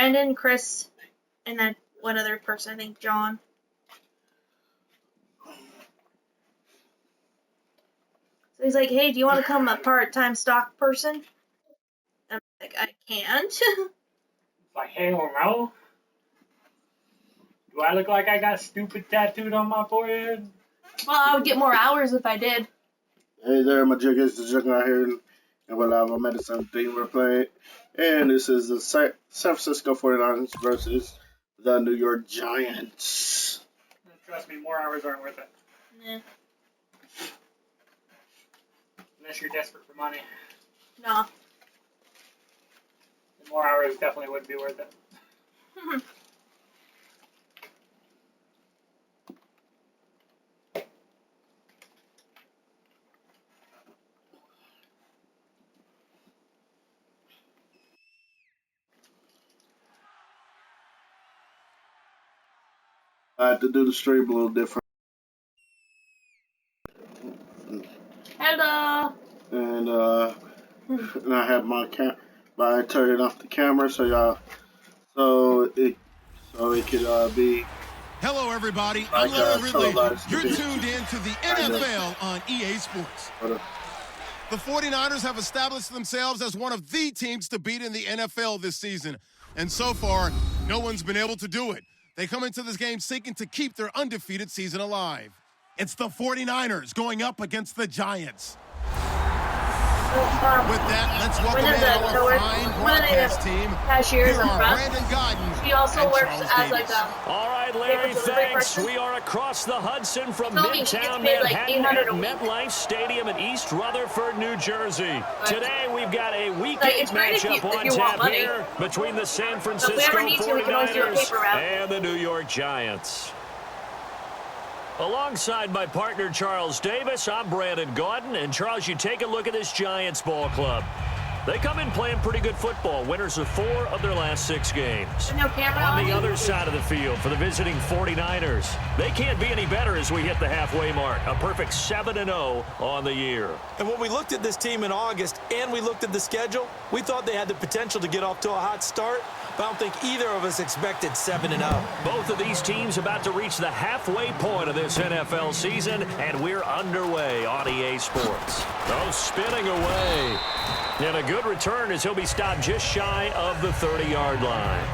Brandon, Chris, and then one other person, I think John. So he's like, hey, do you want to become a part-time stock person? I'm like, I can't. It's like, hell no. Do I look like I got stupid tattooed on my forehead? Well, I would get more hours if I did. Hey there, my jig is the Juggernaut here, and we're live on Medicine thing we're playing. And this is the San Francisco 49ers versus the New York Giants. Trust me, more hours aren't worth it. Nah. Unless you're desperate for money. No. The more hours definitely would be worth it. I had to do the stream a little different. Hello. And I have my I turned off the camera so it could be. Hello, everybody. Like, I'm Larry Ridley. televised You're TV. tuned in to the NFL on EA Sports. The 49ers have established themselves as one of the teams to beat in the NFL this season. And so far, no one's been able to do it. They come into this game seeking to keep their undefeated season alive. It's the 49ers going up against the Giants. With that, let's welcome in our fine broadcast team. Cashiers Here and are Russ. Brandon Godden She also and works Charles as Davis. All right, Larry, thanks. person. We are across the Hudson from Told me she gets Midtown paid like Manhattan $800 at a week. MetLife Stadium in East Rutherford, New Jersey. Today, we've got a weekend it's great if matchup you on want tap money. here between the San if Francisco we ever need to, we can always do a 49ers paper route. and the New York Giants. Alongside my partner, Charles Davis, I'm Brandon Gaudin. And, Charles, you take a look at this Giants ball club. They come in playing pretty good football, winners of 4 of their last 6 games. No camera On the on? other side of the field for the visiting 49ers, they can't be any better as we hit the halfway mark. A perfect 7-0 on the year. And when we looked at this team in August and we looked at the schedule, we thought they had the potential to get off to a hot start, but I don't think either of us expected 7-0. Both of these teams about to reach the halfway point of this NFL season, and we're underway on EA Sports. Oh, spinning away. And a good return as he'll be stopped just shy of the 30-yard line.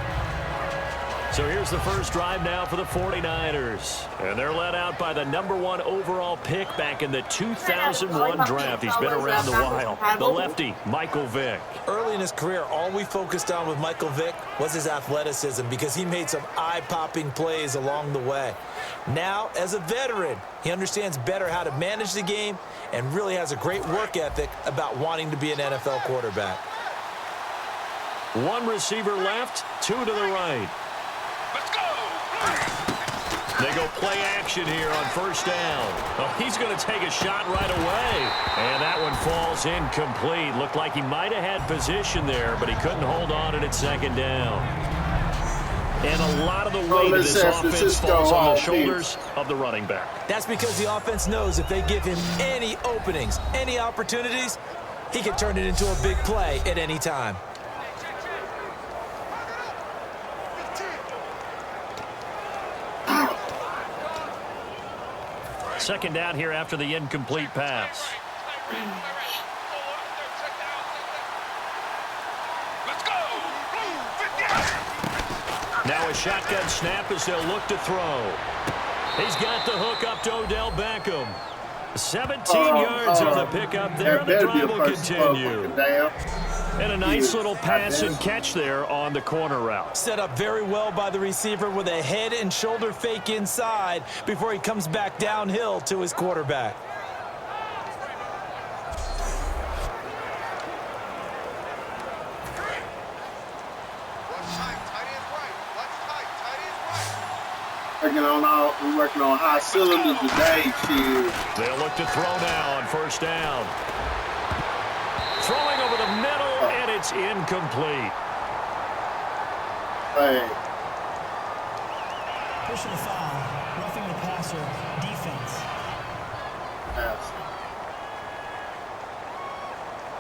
So here's the first drive now for the 49ers. And they're led out by the #1 overall pick back in the 2001 draft. He's been around a while. The lefty, Michael Vick. Early in his career, all we focused on with Michael Vick was his athleticism because he made some eye-popping plays along the way. Now, as a veteran, he understands better how to manage the game and really has a great work ethic about wanting to be an NFL quarterback. 1 receiver left, 2 to the right. Let's go! They go play action here on first down. Oh, he's going to take a shot right away. And that one falls incomplete. Looked like he might have had position there, but he couldn't hold on at second down. And a lot of the weight of this offense falls on the shoulders of the running back. That's because the offense knows if they give him any openings, any opportunities, he can turn it into a big play at any time. Second down here after the incomplete pass. Let's go! Now a shotgun snap as they'll look to throw. He's got the hook up to Odell Beckham. 17 yards on the pickup there, and the drive will continue. And a nice little pass and catch there on the corner route. Set up very well by the receiver with a head and shoulder fake inside before he comes back downhill to his quarterback. We're working on high cylinders today, too. They'll look to throw now on first down. Throwing over the middle, and it's incomplete. Hey. Personal foul, roughing the passer, defense. Pass.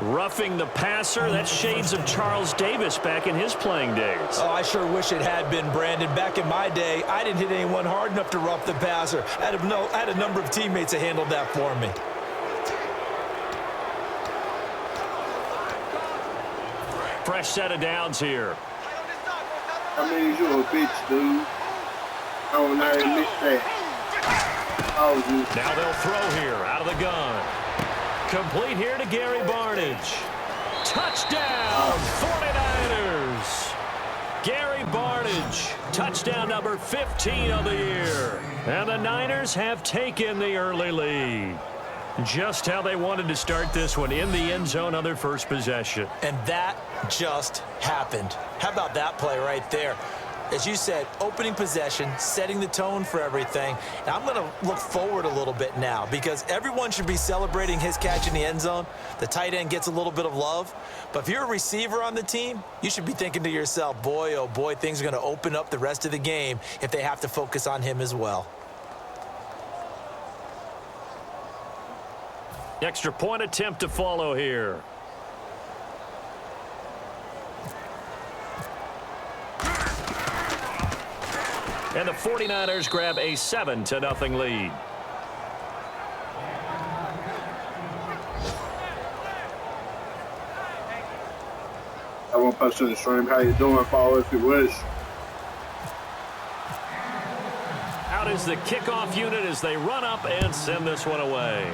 Roughing the passer, that's shades of Charles Davis back in his playing days. Oh, I sure wish it had been, Brandon. Back in my day, I didn't hit anyone hard enough to rough the passer. I had a number of teammates that handled that for me. Fresh set of downs here. I mean, you a bitch, dude. I will not admit that. Now they'll throw here out of the gun. Complete here to Gary Barnidge. Touchdown, 49ers. Gary Barnidge, touchdown number 15 of the year. And the Niners have taken the early lead. Just how they wanted to start this one, in the end zone on their first possession. And that just happened. How about that play right there? As you said, opening possession, setting the tone for everything. And I'm going to look forward a little bit now because everyone should be celebrating his catch in the end zone. The tight end gets a little bit of love. But if you're a receiver on the team, you should be thinking to yourself, boy, oh boy, things are going to open up the rest of the game if they have to focus on him as well. Extra point attempt to follow here. And the 49ers grab a 7-0 lead. I won't post in the stream. How you doing, follow if you wish. Out is the kickoff unit as they run up and send this one away.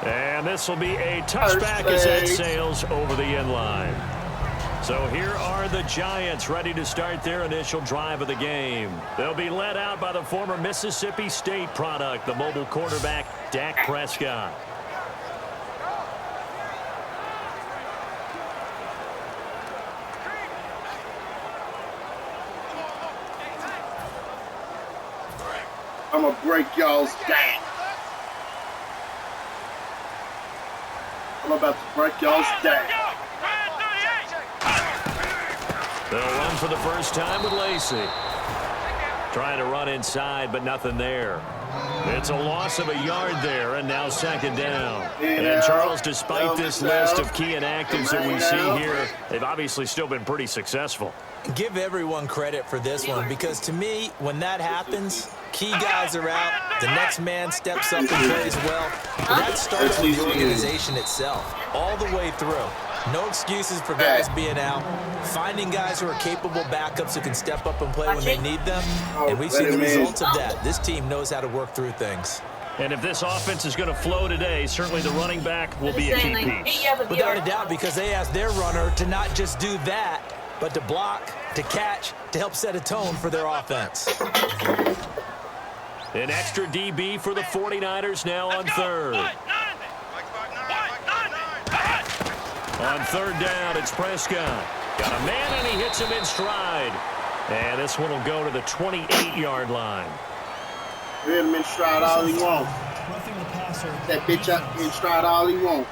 And this will be a touchback as that sails over the end line. So here are the Giants ready to start their initial drive of the game. They'll be led out by the former Mississippi State product, the mobile quarterback, Dak Prescott. I'm going to break y'all's back. I'm about to break y'all's back. They'll run for the first time with Lacey. Trying to run inside, but nothing there. It's a loss of a yard there, and now second down. And Charles, despite this list of key inactives that we see here, they've obviously still been pretty successful. Give everyone credit for this one because, to me, when that happens, key guys are out, the next man steps up and plays well. But that starts with the organization itself, all the way through. No excuses for guys being out. Finding guys who are capable backups who can step up and play when they need them. And we've seen the results of that. This team knows how to work through things. And if this offense is going to flow today, certainly the running back will be a key piece. Without a doubt, because they asked their runner to not just do that, but to block, to catch, to help set a tone for their offense. An extra DB for the 49ers now on third. On third down, it's Prescott. Got a man, and he hits him in stride. And this one will go to the 28-yard line. Hit him in stride all he wants. That bitch up in stride all he wants.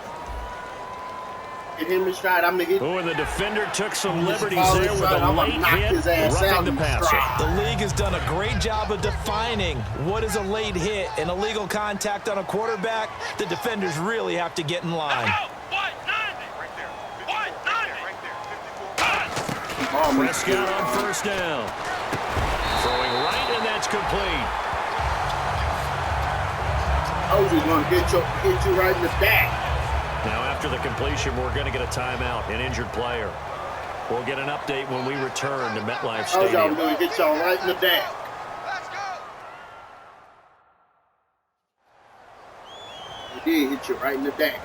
Hit him in stride, I'm going to hit him. Oh, and the defender took some liberties there with a late hit, roughing the passer. The league has done a great job of defining what is a late hit and illegal contact on a quarterback. The defenders really have to get in line. Prescott on first down. Throwing right, and that's complete. I was just going to get you right in the back. Now, after the completion, we're going to get a timeout, an injured player. We'll get an update when we return to MetLife Stadium. I was going to get y'all right in the back. He did hit you right in the back.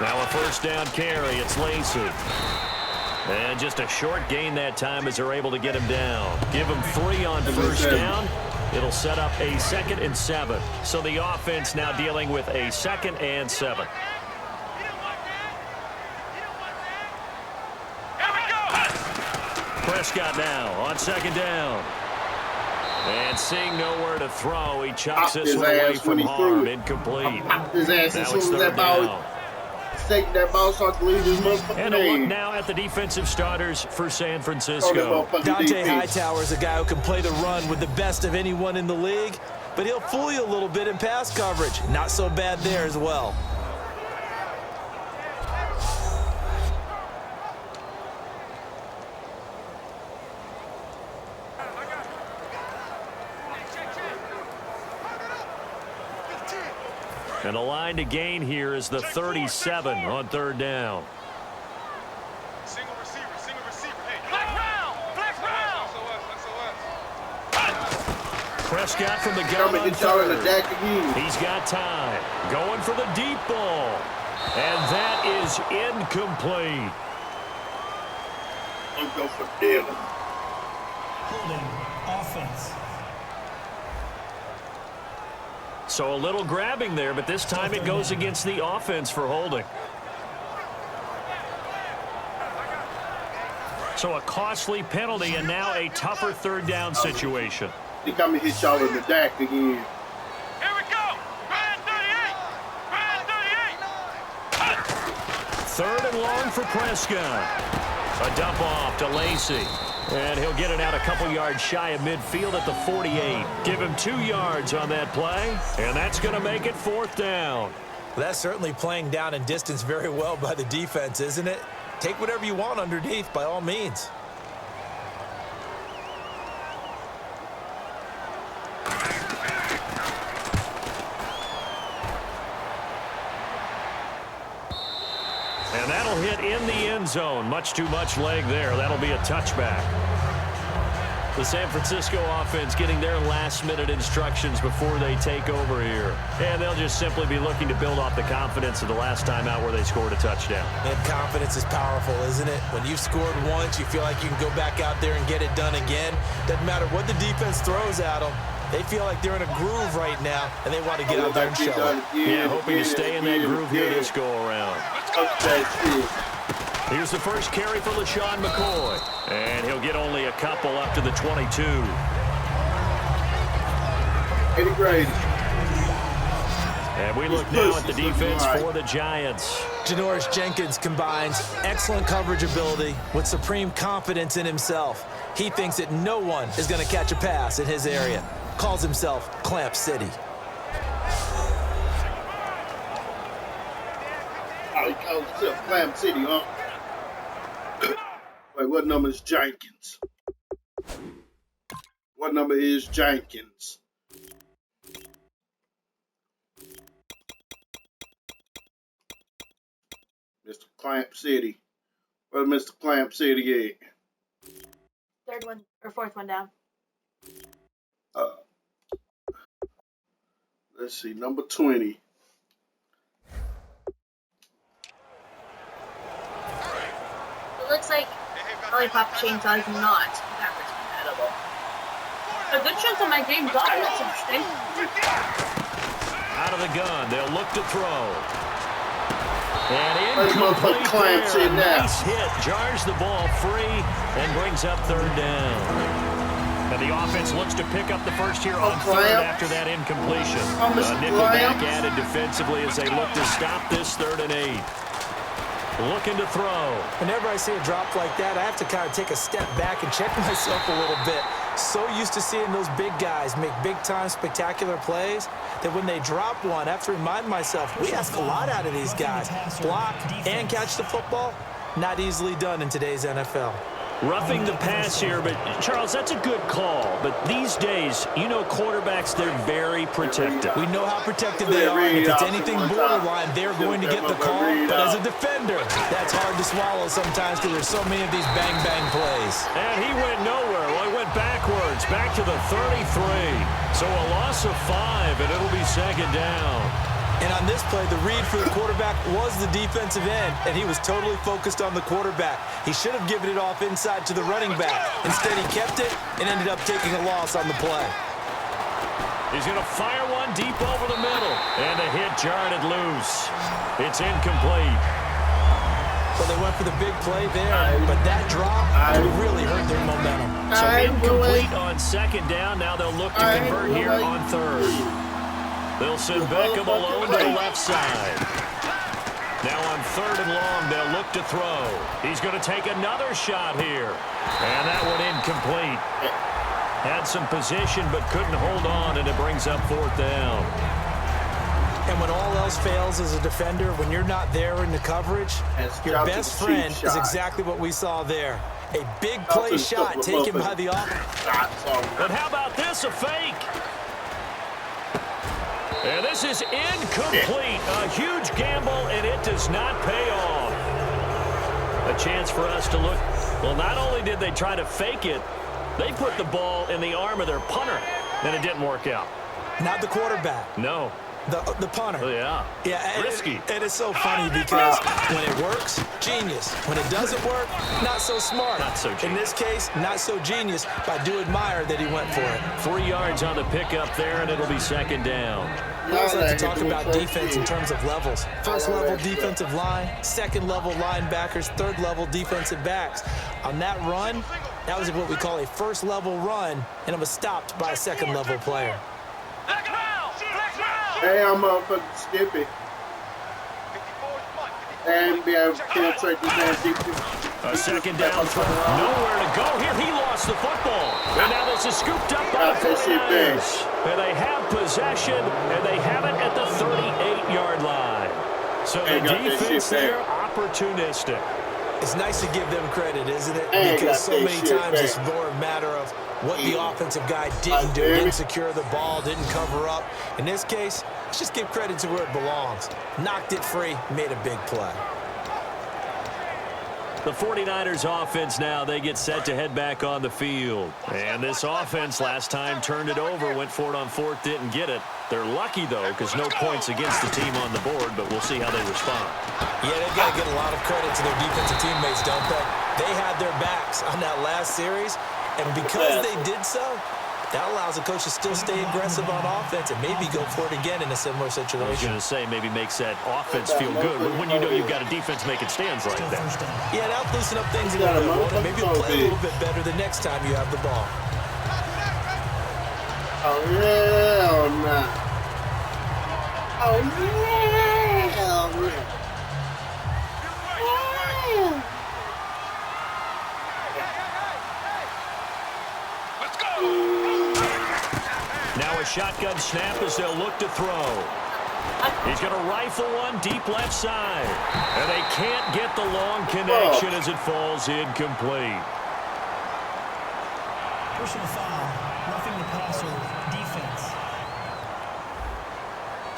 Now a first down carry. It's Lacey. And just a short gain that time as they're able to get him down. Give him 3 on first down. It'll set up a 2nd and 7. So the offense now dealing with a 2nd and 7. Prescott now on second down. And seeing nowhere to throw, he chucks this one away from harm. Incomplete. His ass as soon as that ball, taking that ball, so I can leave his motherfucking And a look now at the defensive starters for San Francisco. Dante Hightower is a guy who can play the run with the best of anyone in the league, but he'll fool you a little bit in pass coverage. Not so bad there as well. And the line to gain here is the 37 on third down. Single receiver. Hey, flex round. Prescott from the gun on third. He's got time. Going for the deep ball. And that is incomplete. I'll go for them. Holding offense. So a little grabbing there, but this time it goes against the offense for holding. So a costly penalty and now a tougher third down situation. I think I'm going to hit y'all in the deck again. Here we go. Brand 38. Third and long for Prescott. A dump off to Lacey. And he'll get it out a couple yards shy of midfield at the 48. Give him 2 yards on that play, and that's going to make it fourth down. That's certainly playing down and distance very well by the defense, isn't it? Take whatever you want underneath, by all means. And that'll hit in the end zone. Much too much leg there. That'll be a touchback. The San Francisco offense getting their last-minute instructions before they take over here. And they'll just simply be looking to build off the confidence of the last time out where they scored a touchdown. And confidence is powerful, isn't it? When you've scored once, you feel like you can go back out there and get it done again. Doesn't matter what the defense throws at them. They feel like they're in a groove right now, and they want to get out there and show it. Yeah, hoping to stay in that groove here this go-around. Here's the first carry for LaShawn McCoy. And he'll get only a couple up to the 22. And we look now at the defense for the Giants. Janoris Jenkins combines excellent coverage ability with supreme confidence in himself. He thinks that no one is going to catch a pass in his area. Calls himself Clamp City. Oh, he calls himself Clamp City, huh? Wait, what number is Jenkins? What number is Jenkins? Mr. Clamp City. Where's Mr. Clamp City at? Third one or fourth one down. Let's see, number 20. It looks like Lollipop Chainsaw is not backwards compatible. A good chunk of my game's on. That's interesting. Out of the gun, they'll look to throw. And incomplete there. Nice hit, jars the ball free and brings up third down. And the offense looks to pick up the first here on third after that incompletion. Nickelback added defensively as they look to stop this 3rd and 8. Looking to throw. Whenever I see a drop like that, I have to kind of take a step back and check myself a little bit. So used to seeing those big guys make big-time spectacular plays that when they drop one, I have to remind myself, we ask a lot out of these guys. Block and catch the football, not easily done in today's NFL. Roughing the pass here, but Charles, that's a good call. But these days, you know quarterbacks, they're very protective. We know how protective they are, and if it's anything borderline, they're going to get the call. But as a defender, that's hard to swallow sometimes because there's so many of these bang-bang plays. And he went nowhere. Well, he went backwards, back to the 33. So a loss of 5, and it'll be second down. And on this play, the read for the quarterback was the defensive end, and he was totally focused on the quarterback. He should have given it off inside to the running back. Instead, he kept it and ended up taking a loss on the play. He's going to fire one deep over the middle, and the hit jarred it loose. It's incomplete. Well, they went for the big play there, but that drop really hurt their momentum. So incomplete on second down. Now they'll look to convert here on third. They'll send Beckham alone to the left side. Now on third and long, they'll look to throw. He's going to take another shot here. And that one incomplete. Had some position but couldn't hold on, and it brings up fourth down. And when all else fails as a defender, when you're not there in the coverage, your best friend is exactly what we saw there. A big play shot taken by the offense. But how about this, a fake? And this is incomplete. A huge gamble, and it does not pay off. A chance for us to look. Well, not only did they try to fake it, they put the ball in the arm of their punter, and it didn't work out. Not the quarterback. No. The punter. Oh, yeah. Yeah, risky. It is so funny because when it works, genius. When it doesn't work, not so smart. Not so genius. In this case, not so genius, but I do admire that he went for it. 3 yards on the pickup there, and it'll be second down. We always like to talk about defense in terms of levels. First level defensive line, second level linebackers, third level defensive backs. On that run, that was what we call a first level run, and it was stopped by a second level player. Hey, I'm motherfucking Skippy. And be able to penetrate this man deep. A second down throw. Nowhere to go here. He lost the football. And now this is scooped up by the 49ers. And they have possession, and they have it at the 38-yard line. So the defense there, opportunistic. It's nice to give them credit, isn't it? Because so many times it's more a matter of what the offensive guy didn't do. Didn't secure the ball, didn't cover up. In this case, let's just give credit to where it belongs. Knocked it free, made a big play. The 49ers offense now, they get set to head back on the field. And this offense last time turned it over, went for it on fourth, didn't get it. They're lucky, though, because no points against the team on the board, but we'll see how they respond. Yeah, they've got to get a lot of credit to their defensive teammates, don't they? They had their backs on that last series, and because they did so, that allows the coach to still stay aggressive on offense and maybe go for it again in a similar situation. I was going to say maybe makes that offense feel good when you know you've got a defense making stands like that. Yeah, that'll loosen up things a little bit. Maybe you'll play a little bit better the next time you have the ball. Oh, hell no. Oh, hell no. Now a shotgun snap as they'll look to throw. He's going to rifle one deep left side. And they can't get the long connection as it falls incomplete. Personal foul, roughing the passer, defense.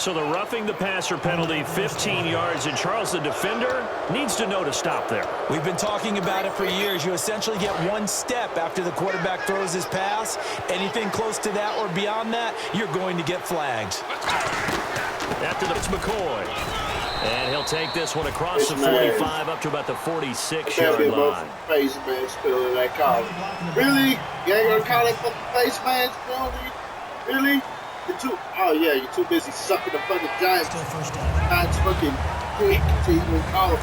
So the roughing the passer penalty, 15 yards, and Charles, the defender, needs to know to stop there. We've been talking about it for years. You essentially get one step after the quarterback throws his pass. Anything close to that or beyond that, you're going to get flagged. After it's McCoy. And he'll take this one across the 45 up to about the 46-yard line. Face mask penalty that call. Really? You ain't gonna call it for the face mask penalty? Really? You're too. Oh yeah, you're too busy sucking the fucking Giants. Giants fucking quick to even call it.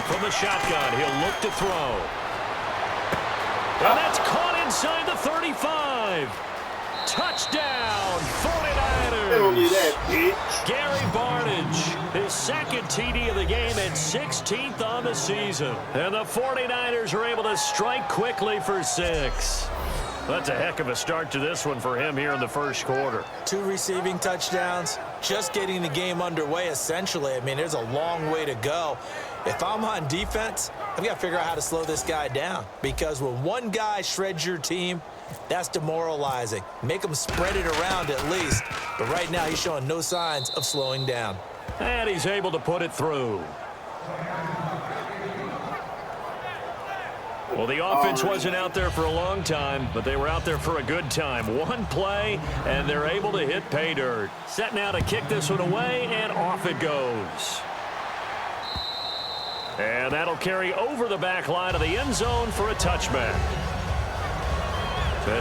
From the shotgun, he'll look to throw. And that's caught inside the 35. Touchdown, 49ers. They don't need that, bitch. Gary Barnidge, his second TD of the game and 16th on the season. And the 49ers are able to strike quickly for 6. That's a heck of a start to this one for him here in the first quarter. 2 receiving touchdowns, just getting the game underway essentially. I mean, there's a long way to go. If I'm on defense, I've got to figure out how to slow this guy down. Because when one guy shreds your team, that's demoralizing. Make him spread it around at least. But right now, he's showing no signs of slowing down. And he's able to put it through. Well, the offense wasn't out there for a long time, but they were out there for a good time. One play, and they're able to hit pay dirt. Set now to kick this one away, and off it goes. And that'll carry over the back line of the end zone for a touchback.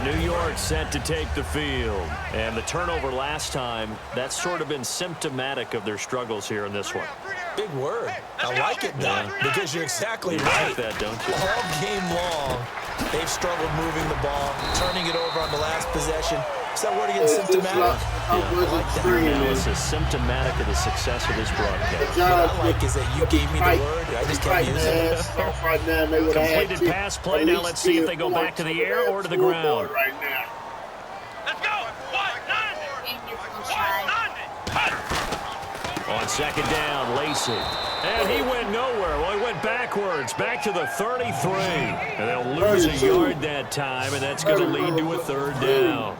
New York set to take the field. And the turnover last time, that's sort of been symptomatic of their struggles here in this one. Big word. I like it, though, because you're exactly right. Like that, don't you? All game long, they've struggled moving the ball, turning it over on the last possession. Is that word again, symptomatic? Analysis symptomatic of the success of this broadcast. What I like is that you gave me the word, I just can't use it. Completed pass play. Now let's see if they go back to the air or to the ground. Right now. Let's go. On second down, Lacey. And he went nowhere. Well, he went backwards, back to the 33. And they'll lose a yard that time, and that's going to lead to a third down.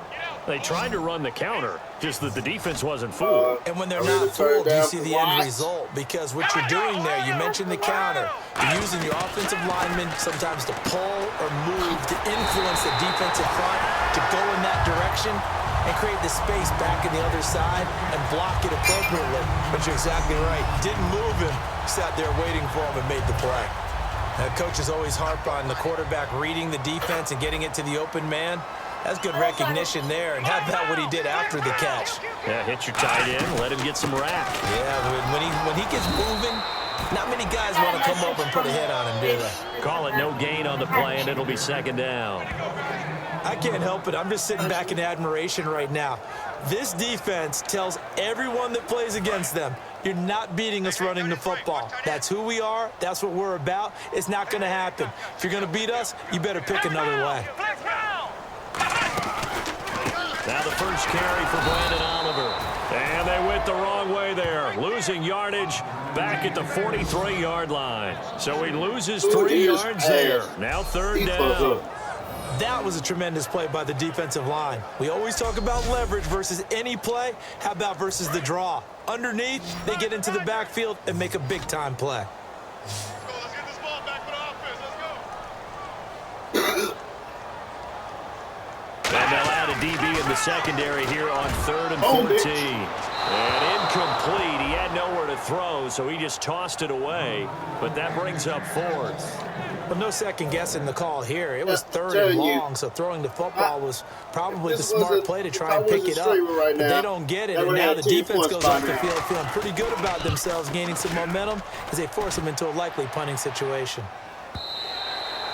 They tried to run the counter, just that the defense wasn't fooled. And when they're not fooled, you see the end result. Because what you're doing there, you mentioned the counter. You're using your offensive linemen sometimes to pull or move to influence the defensive front to go in that direction and create the space back in the other side and block it appropriately. But you're exactly right. Didn't move him. Sat there waiting for him and made the play. Now, coaches always harp on the quarterback reading the defense and getting it to the open man. That's good recognition there. And how about what he did after the catch? Yeah, hit your tight end, let him get some rack. Yeah, when he gets moving, not many guys want to come up and put a hit on him, do they? Call it no gain on the play, and it'll be second down. I can't help it. I'm just sitting back in admiration right now. This defense tells everyone that plays against them, you're not beating us running the football. That's who we are. That's what we're about. It's not going to happen. If you're going to beat us, you better pick another way. Now the first carry for Brandon Oliver. And they went the wrong way there. Losing yardage back at the 43-yard line. So he loses 3 yards there. Now third down. That was a tremendous play by the defensive line. We always talk about leverage versus any play. How about versus the draw? Underneath, they get into the backfield and make a big-time play. Let's get this ball back for the offense. Let's go. And they'll add a DB in the secondary here on 3rd and 14. And incomplete. He had nowhere to throw, so he just tossed it away. But that brings up 4th. But no second guessing the call here. It was 3rd and long, so throwing the football was probably the smart play to try and pick it up. But they don't get it, and now the defense goes off the field feeling pretty good about themselves, gaining some momentum as they force them into a likely punting situation.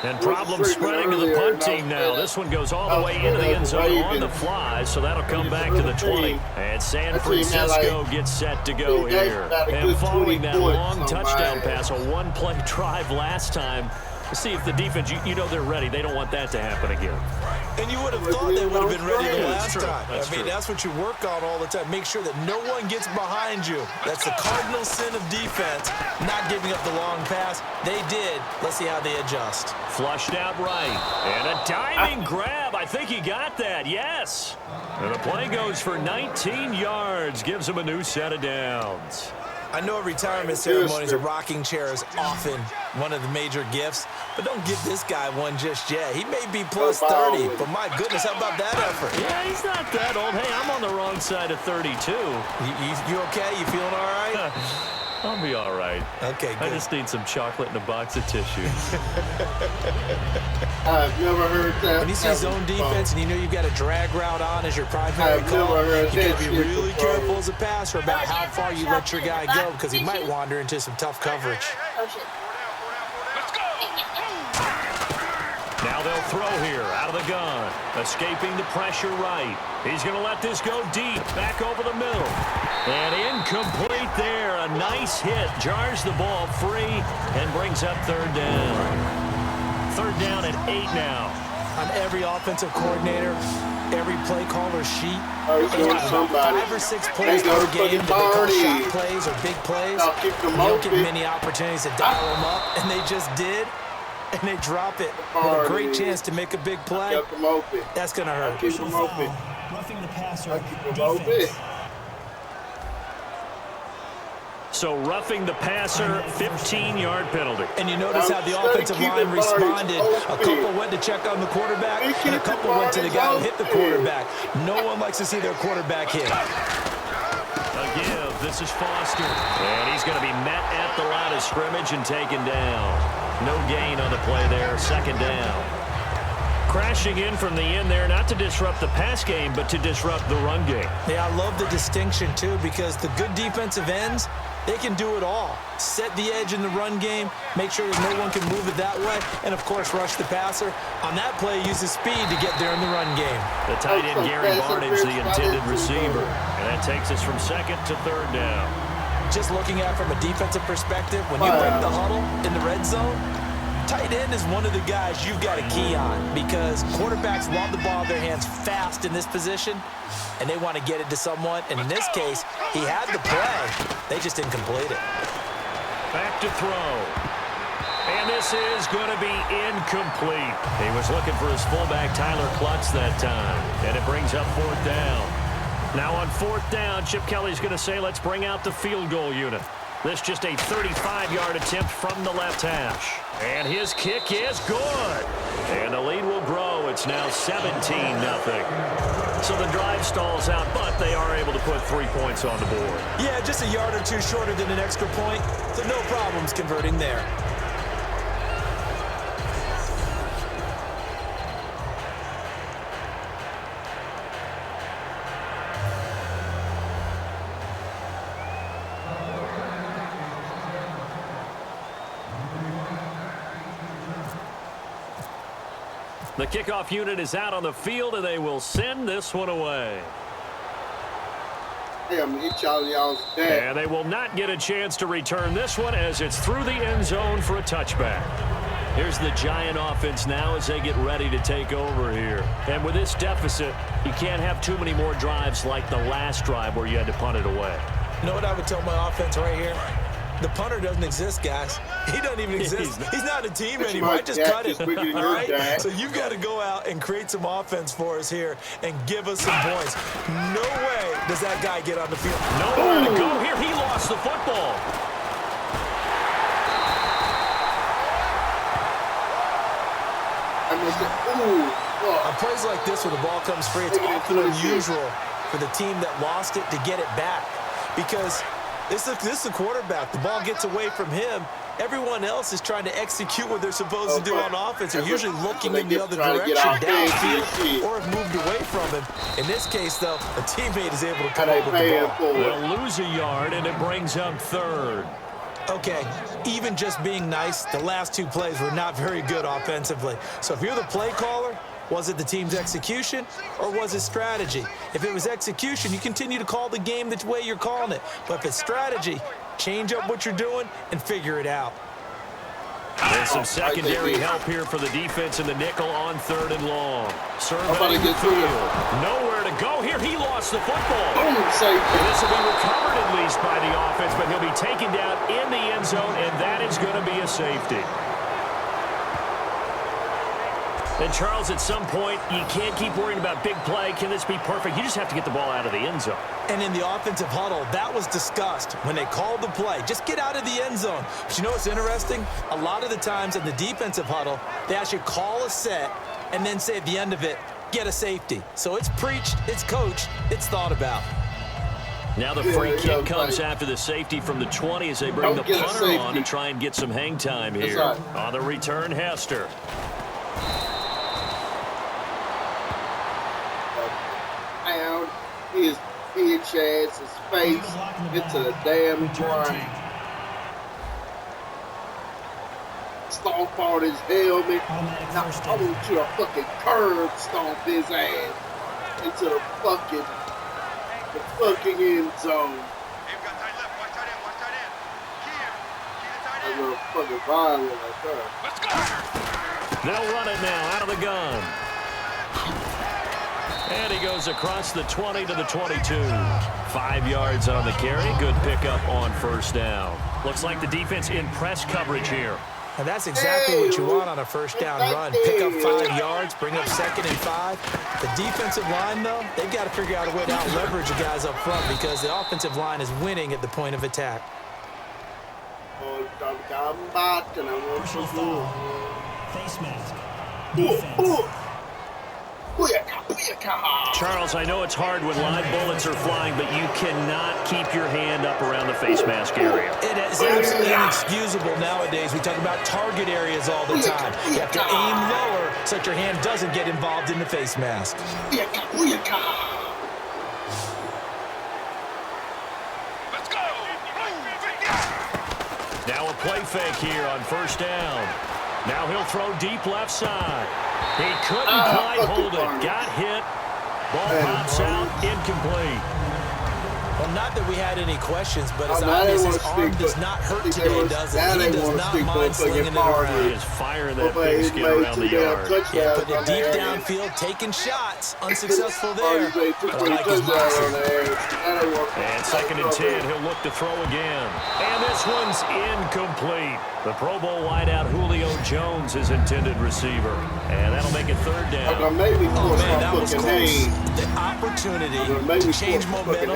And problems spreading to the punt team now. This one goes all the way into the end zone on the fly, so that'll come back to the 20. And San Francisco gets set to go here. And following that long touchdown pass, a one-play drive last time, see if the defense, you know they're ready. They don't want that to happen again. And you would have thought they would have been ready the last time. That's what you work on all the time. Make sure that no one gets behind you. That's the cardinal sin of defense, not giving up the long pass. They did. Let's see how they adjust. Flushed out right. And a diving grab. I think he got that. Yes. And the play goes for 19 yards. Gives him a new set of downs. I know at retirement ceremonies, a rocking chair is often one of the major gifts, but don't give this guy one just yet. He may be plus 30, but my goodness, how about that effort? Yeah, he's not that old. Hey, I'm on the wrong side of 32. You okay? You feeling all right? I'll be all right. Okay, good. I just need some chocolate and a box of tissue. I've never heard that. When you see zone defense and you know you've got a drag route on as your primary call, you got to be really careful as a passer about how far you let your guy go because he might wander into some tough coverage. Now they'll throw here out of the gun. Escaping the pressure right. He's going to let this go deep. Back over the middle. And incomplete there. A nice hit. Jars the ball free and brings up third down. Third down at 8 now. On every offensive coordinator, every play caller's sheet, They got about 5 or 6 plays per game that they call shot plays or big plays. You don't get many opportunities to dial them up, and they just did. And they drop it with a great chance to make a big play. That's going to hurt. Roughing the passer defense. So roughing the passer, 15-yard penalty. And you notice how the offensive line responded. A couple went to check on the quarterback, and a couple went to the guy who hit the quarterback. No one likes to see their quarterback hit. A give. This is Foster. And he's going to be met at the line of scrimmage and taken down. No gain on the play there. Second down. crashing in from the end there, not to disrupt the pass game, but to disrupt the run game. Yeah, I love the distinction, too, because the good defensive ends, they can do it all. Set the edge in the run game, make sure that no one can move it that way, and, of course, rush the passer. On that play, use the speed to get there in the run game. The tight end, Gary Barnage, the intended receiver. And that takes us from second to third down. Just looking at it from a defensive perspective, when you break the huddle in the red zone, tight end is one of the guys you've got a key on because quarterbacks want the ball in their hands fast in this position, and they want to get it to someone. And in this case, he had the play. They just didn't complete it. Back to throw. And this is going to be incomplete. He was looking for his fullback, Tyler Klutz, that time. And it brings up fourth down. Now on fourth down, Chip Kelly's going to say, let's bring out the field goal unit. This just a 35-yard attempt from the left hash. And his kick is good. And the lead will grow. It's now 17-0. So the drive stalls out, but they are able to put 3 points on the board. Yeah, just a yard or two shorter than an extra point, so no problems converting there. The kickoff unit is out on the field, and they will send this one away. Hey, I'm gonna hit y'all's dad. And they will not get a chance to return this one as it's through the end zone for a touchback. Here's the Giant offense now as they get ready to take over here. And with this deficit, you can't have too many more drives like the last drive where you had to punt it away. You know what I would tell my offense right here? The punter doesn't exist, guys. He doesn't even exist. He's not a team anymore. I just cut him. All right? So you've got to go out and create some offense for us here and give us some points. No way does that guy get on the field. Nowhere to go here. He lost the football. On plays like this where the ball comes free, it's often unusual for the team that lost it to get it back because this is the quarterback. The ball gets away from him. Everyone else is trying to execute what they're supposed to do on offense. They're usually looking in the other direction, downfield, or have moved away from him. In this case, though, a teammate is able to come up with the ball. They'll lose a yard, and it brings up third. Okay, even just being nice, the last two plays were not very good offensively. So if you're the play caller, was it the team's execution or was it strategy? If it was execution, you continue to call the game the way you're calling it. But if it's strategy, change up what you're doing and figure it out. And some secondary help here for the defense in the nickel on third and long. Surveying the field. Nowhere to go here. He lost the football. And this will be recovered at least by the offense, but he'll be taken down in the end zone, and that is going to be a safety. And, Charles, at some point, you can't keep worrying about big play. Can this be perfect? You just have to get the ball out of the end zone. And in the offensive huddle, that was discussed when they called the play. Just get out of the end zone. But you know what's interesting? A lot of the times in the defensive huddle, they actually call a set and then say at the end of it, get a safety. So it's preached, it's coached, it's thought about. Now the free kick comes after the safety from the 20 as they bring the punter on to try and get some hang time here. On the return, Hester. His bitch ass, his face into the damn ground. Stomp on his helmet. Now I want you to fucking curb stomp his ass into the fucking end zone. That little fucking violent right there. Let's go! They'll run it now out of the gun. And he goes across the 20 to the 22. 5 yards on the carry. Good pickup on first down. Looks like the defense in press coverage here. And that's exactly what you want on a first down run. Pick up 5 yards, bring up 2nd and 5. The defensive line, though, they've got to figure out a way to out-leverage the guys up front because the offensive line is winning at the point of attack. Personal foul. Face mask. Defense. Charles, I know it's hard when live bullets are flying, but you cannot keep your hand up around the face mask area. It is absolutely inexcusable nowadays. We talk about target areas all the time. You have to aim lower so so that your hand doesn't get involved in the face mask. Now a play fake here on first down. Now he'll throw deep left side. He couldn't quite hold it. Got hit. Ball pops out. Incomplete. Well, not that we had any questions, but it's obvious his arm does not hurt today, does it? He does not mind slinging it around. He is firing that pigskin around the yard. Yeah, putting it deep downfield, taking shots. Unsuccessful there. But I like his mindset. And 2nd and 10, he'll look to throw again. And this one's incomplete. The Pro Bowl wideout Julio Jones, his intended receiver. And that'll make it 3rd down. Oh, man, that was close. The opportunity to change momentum.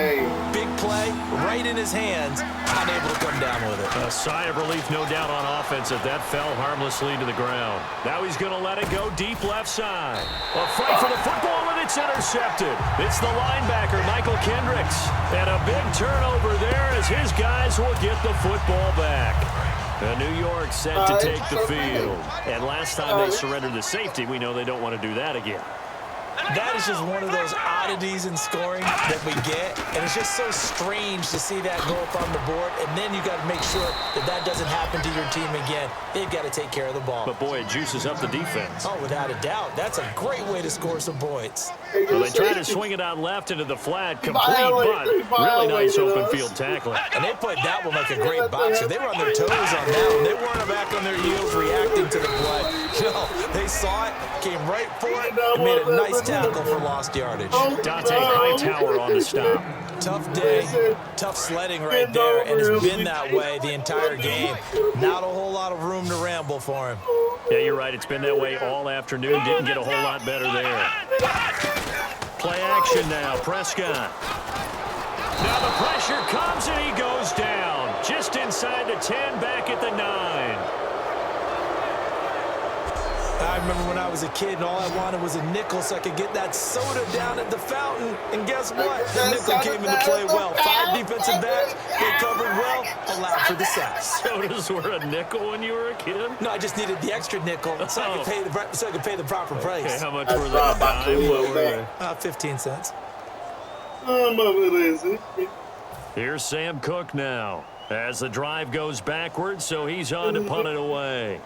Big play, right in his hands, unable to come down with it. A sigh of relief, no doubt, on offense as that fell harmlessly to the ground. Now he's going to let it go deep left side. A fight for the football, and it's intercepted. It's the linebacker, Michael Kendricks. And a big turnover there as his guys will get the football back. New York set to take the field. And last time they surrendered the safety, we know they don't want to do that again. That is just one of those oddities in scoring that we get, and it's just so strange to see that go up on the board, and then you got to make sure that that doesn't happen to your team again. They've got to take care of the ball. But, boy, it juices up the defense. Oh, without a doubt. That's a great way to score some points. Well, they try to swing it out left into the flat, complete, but really nice open field tackling. And they played that one like a great boxer. They were on their toes on that one. They weren't back on their heels reacting to the play. No, they saw it, came right for it, and made a nice tackle for lost yardage. Dante Hightower on the stop. Tough day, tough sledding right there, and it's been that way the entire game. Not a whole lot of room to ramble for him. Yeah, you're right. It's been that way all afternoon. Didn't get a whole lot better there. Play action now. Prescott. Now the pressure comes, and he goes down. Just inside the 10, back at the 9. I remember when I was a kid and all I wanted was a nickel so I could get that soda down at the fountain. And guess what? The nickel came into play well. 5 defensive backs. They covered well. Allowed for the sack. Sodas were a nickel when you were a kid? No, I just needed the extra nickel so I could pay the proper price. Okay, how much were they? A dime? What were they? 15 cents. Here's Sam Cook now as the drive goes backwards, so he's on to punt it away.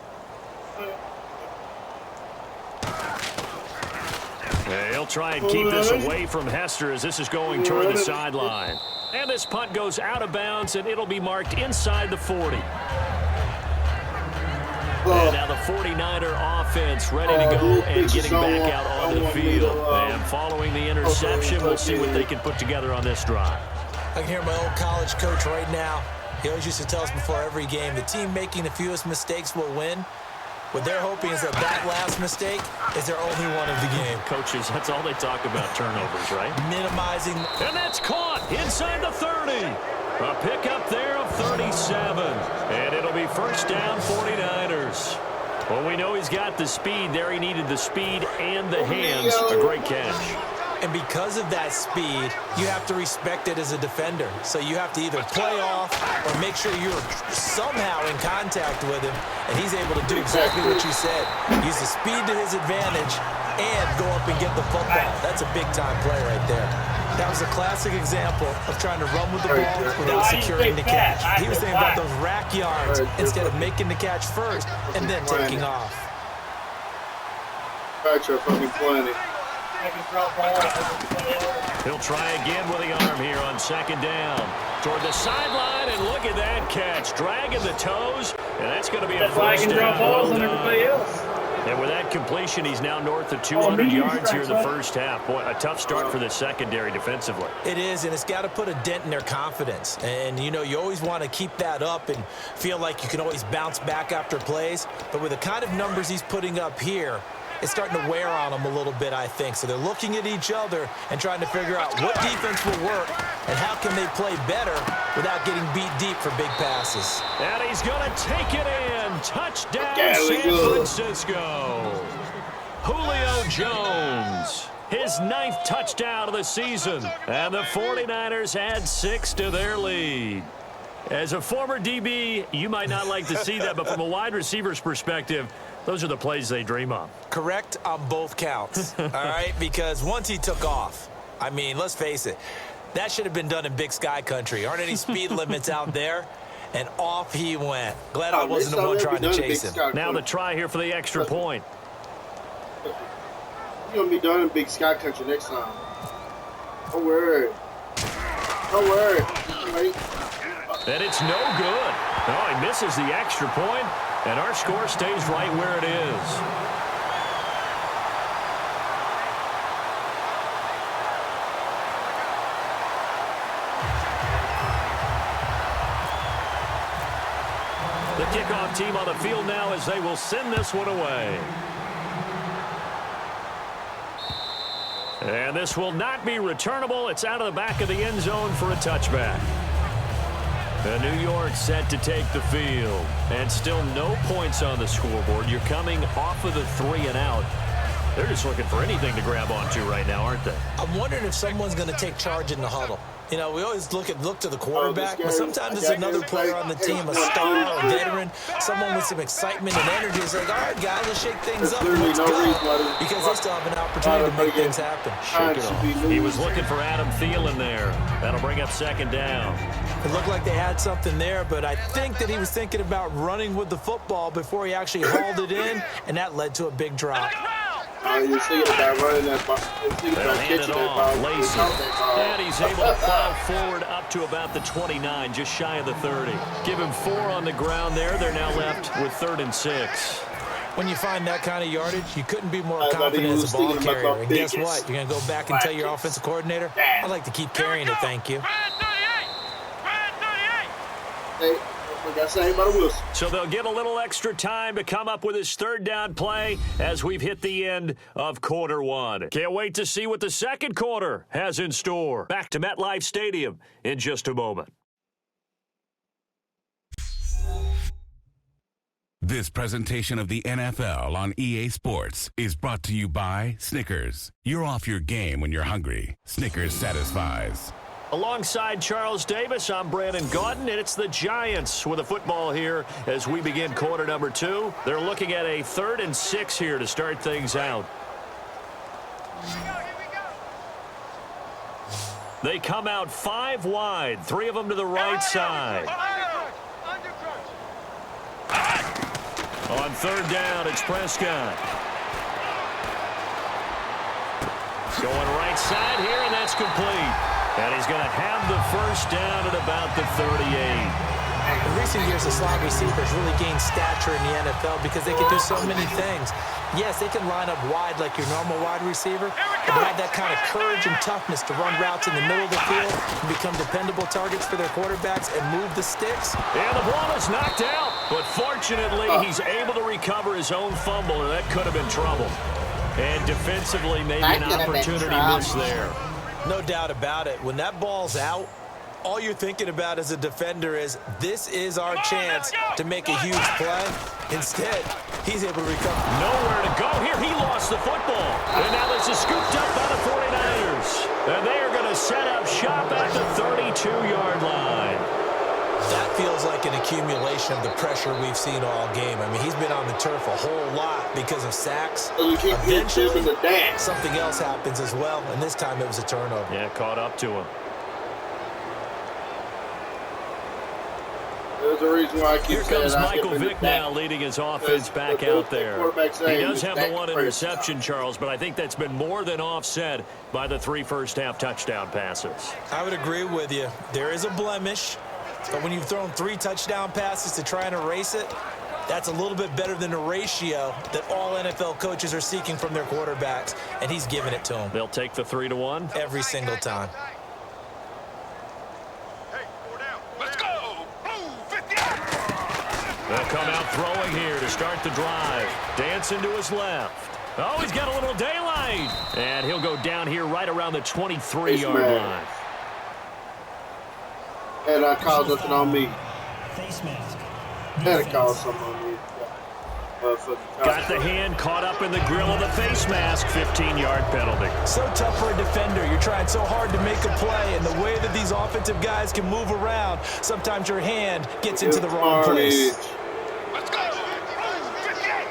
He'll try and keep this away from Hester as this is going toward the sideline. And this punt goes out of bounds, and it'll be marked inside the 40. And now the 49er offense ready to go and getting back out onto the field. And following the interception, we'll see what they can put together on this drive. I can hear my old college coach right now. He always used to tell us before every game, the team making the fewest mistakes will win. What they're hoping is that last mistake is their only one of the game. Coaches, that's all they talk about, turnovers, right? Minimizing. And that's caught inside the 30. A pickup there of 37. And it'll be first down, 49ers. Well, we know he's got the speed there. He needed the speed and the hands. A great catch. And because of that speed, you have to respect it as a defender. So you have to either play off or make sure you're somehow in contact with him, and he's able to do exactly what you said. Use the speed to his advantage and go up and get the football. That's a big-time play right there. That was a classic example of trying to run with the ball without securing the catch. He was thinking about those rack yards instead of making the catch first and then taking off. Gotcha, fucking plenty. He'll try again with the arm here on 2nd down. Toward the sideline, and look at that catch. Dragging the toes, and that's going to be a first down. Balls on everybody else. And with that completion, he's now north of 200 yards here in the first half. Boy, a tough start for the secondary defensively. It is, and it's got to put a dent in their confidence. And, you know, you always want to keep that up and feel like you can always bounce back after plays. But with the kind of numbers he's putting up here, it's starting to wear on them a little bit, I think. So they're looking at each other and trying to figure out what defense will work and how can they play better without getting beat deep for big passes. And he's going to take it in. Touchdown, San Francisco. Julio Jones, his 9th touchdown of the season. And the 49ers add 6 to their lead. As a former DB, you might not like to see that, but from a wide receiver's perspective, Those are the plays they dream of. Correct on both counts, all right? Because once he took off, I mean, let's face it, that should have been done in Big Sky country. Aren't any speed limits out there? And off he went. Glad I wasn't the one trying to chase him. Now the try here for the extra point. You're going to be done in Big Sky country next time. Don't worry. Don't worry. And it's no good. Oh, he misses the extra point, and our score stays right where it is. The kickoff team on the field now as they will send this one away. And this will not be returnable. It's out of the back of the end zone for a touchback. And New York set to take the field. And still no points on the scoreboard. You're coming off of the 3 and out. They're just looking for anything to grab onto right now, aren't they? I'm wondering if someone's going to take charge in the huddle. You know, we always look to the quarterback, but sometimes it's another player on the team, a star, a veteran, someone with some excitement and energy. It's like, all right, guys, let's shake things up. Let's go. Because they still have an opportunity to make things happen. Shake it off. He was looking for Adam Thielen there. That'll bring up second down. It looked like they had something there, but I think that he was thinking about running with the football before he actually hauled it in, and that led to a big drop. You're thinking about running that ball. You're thinking about catching that ball. And he's able to plow forward up to about the 29, just shy of the 30. Give him 4 on the ground there. They're now left with 3rd and 6. When you find that kind of yardage, you couldn't be more confident as a ball carrier. And guess what? You're going to go back and tell your offensive coordinator, I'd like to keep carrying it, thank you. Hey. So they'll get a little extra time to come up with his 3rd down play as we've hit the end of quarter 1. Can't wait to see what the second quarter has in store. Back to MetLife Stadium in just a moment. This presentation of the NFL on EA Sports is brought to you by Snickers. You're off your game when you're hungry. Snickers satisfies. Alongside Charles Davis, I'm Brandon Gaudin, and it's the Giants with a football here as we begin quarter number 2. They're looking at a 3rd and 6 here to start things out. They come out 5 wide, 3 of them to the right side. On 3rd down, it's Prescott. Going right side here, and that's complete. And he's going to have the 1st down at about the 38. In recent years, the slot receivers really gained stature in the NFL because they can do so many things. Yes, they can line up wide like your normal wide receiver, but they have that kind of courage and toughness to run routes in the middle of the field and become dependable targets for their quarterbacks and move the sticks. And the ball is knocked out, but fortunately, he's able to recover his own fumble, and that could have been trouble. And defensively, maybe an opportunity missed there. No doubt about it. When that ball's out, all you're thinking about as a defender is, this is our chance to make a huge play. Instead, he's able to recover. Nowhere to go here. He lost the football. And now this is scooped up by the 49ers. And they are going to set up shop at the 32-yard line. That feels like an accumulation of the pressure we've seen all game. I mean, he's been on the turf a whole lot because of sacks. Eventually, something else happens as well, and this time it was a turnover. Yeah, caught up to him. There's a reason why I keep Here comes Michael Vick now leading his offense back out there. He does have the 1 interception, Charles, but I think that's been more than offset by the 3 first-half touchdown passes. I would agree with you. There is a blemish. But when you've thrown 3 touchdown passes to try and erase it, that's a little bit better than the ratio that all NFL coaches are seeking from their quarterbacks, and he's giving it to them. They'll take the 3-1 every single time. Hey, 4 down. Let's go. Blue 50. They'll come out throwing here to start the drive. Dancing to his left. Oh, he's got a little daylight. And he'll go down here right around the 23-yard line. And I called nothing on me. Face mask. Had to call something on me. Got the hand caught up in the grill of the face mask. 15-yard penalty. So tough for a defender. You're trying so hard to make a play, and the way that these offensive guys can move around, sometimes your hand gets into the wrong place. Let's go. Blue 58.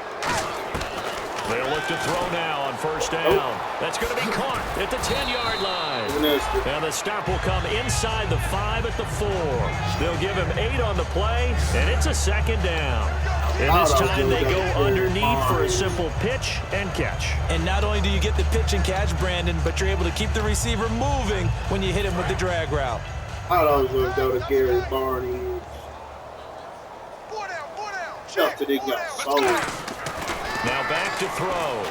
look to throw now on first down. That's going to be caught at the 10-yard line. And the stop will come inside the 5 at the 4. They'll give him 8 on the play, and it's a second down. And this time they go underneath for a simple pitch and catch. And not only do you get the pitch and catch, Brandon, but you're able to keep the receiver moving when you hit him with the drag route. I thought I was going to go to Gary Barney. Stuffed it in your soul. Now back to throw.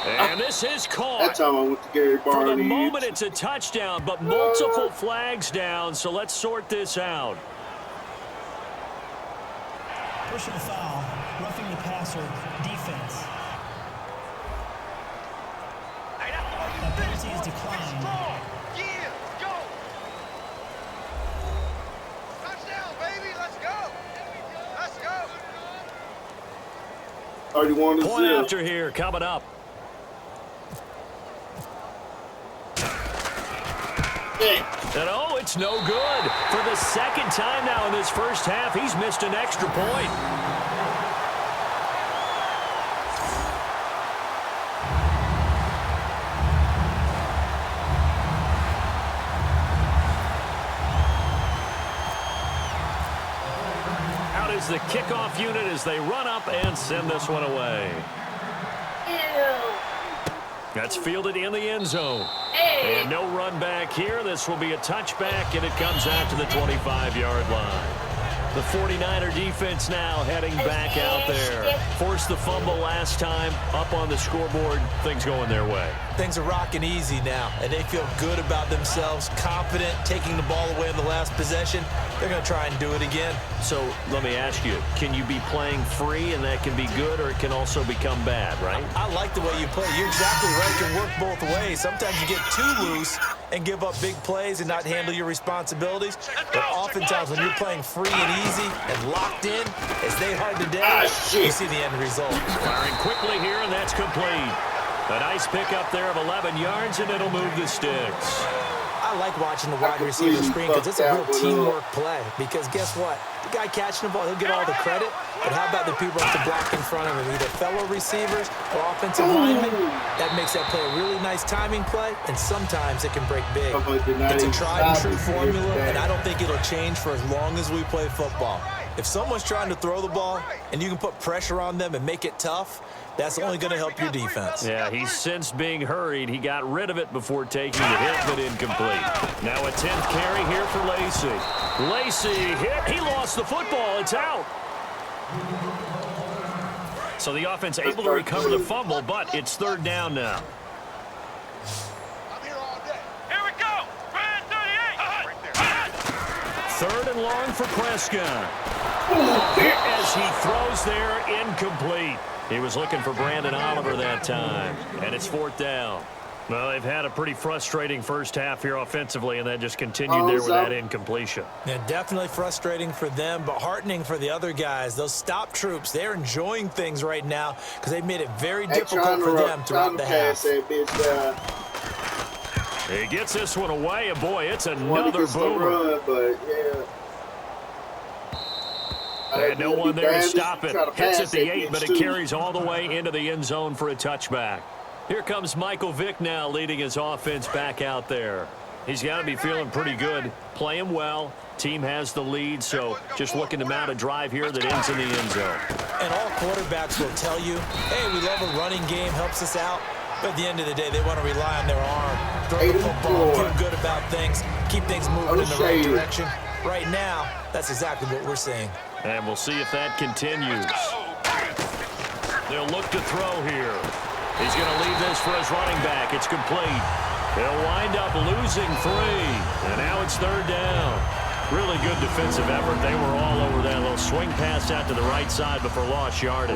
And this is caught. That time I went to Gary Barney. For the moment, it's a touchdown, but multiple flags down, so let's sort this out. Personal foul, roughing the passer, defense. That penalty is declined. Yeah, go. Touchdown, baby. Let's go. Let's go. 31 to 0. Point after here coming up. And oh, it's no good. For the second time now in this first half, he's missed an extra point. Out is the kickoff unit as they run up and send this one away. That's fielded in the end zone. Hey. And no run back here. This will be a touchback, and it comes out to the 25-yard line. The 49er defense now heading back out there. Forced the fumble last time. Up on the scoreboard. Things going their way. Things are rocking easy now, and they feel good about themselves, confident, taking the ball away in the last possession. They're going to try and do it again. So let me ask you, can you be playing free and that can be good, or it can also become bad, right? I like the way you play. You're exactly right. It can work both ways. Sometimes you get too loose and give up big plays and not handle your responsibilities. But oftentimes when you're playing free and easy and locked in, as they are today, you see the end result. Firing quickly here, and that's complete. A nice pickup there of 11 yards, and it'll move the sticks. I like watching the wide receiver screen because it's a real teamwork play. Because guess what? The guy catching the ball, he'll get all the credit. But how about the people that have to block in front of him, either fellow receivers or offensive linemen? That makes that play a really nice timing play, and sometimes it can break big. It's a tried-and-true formula, and I don't think it'll change for as long as we play football. If someone's trying to throw the ball and you can put pressure on them and make it tough, that's only going to help your defense. Yeah, he's since being hurried. He got rid of it before taking the hit, but incomplete. Now a 10th carry here for Lacey. Lacey hit. He lost the football. It's out. So the offense able to recover the fumble, but it's third down now. I'm here all day. Here we go. Brand 38. Third and long for Prescott. As he throws there, incomplete. He was looking for Brandon Oliver that time, and it's fourth down. Well, they've had a pretty frustrating first half here offensively, and that just continued there with that incompletion. Yeah, definitely frustrating for them, but heartening for the other guys. Those stop troops, they're enjoying things right now because they've made it very difficult for them throughout the half. He gets this one away, and boy, it's another boomer. And no one there to stop it. Hits at the 8, but it carries all the way into the end zone for a touchback. Here comes Michael Vick now leading his offense back out there. He's got to be feeling pretty good, playing well. Team has the lead, so just looking to mount a drive here that ends in the end zone. And all quarterbacks will tell you, hey, we love a running game, helps us out. But at the end of the day, they want to rely on their arm, throw the football, feel good about things, keep things moving in the right direction. Right now, that's exactly what we're seeing. And we'll see if that continues. They'll look to throw here. He's going to leave this for his running back. It's complete. They'll wind up losing 3. And now it's third down. Really good defensive effort. They were all over that little swing pass out to the right side before lost yardage.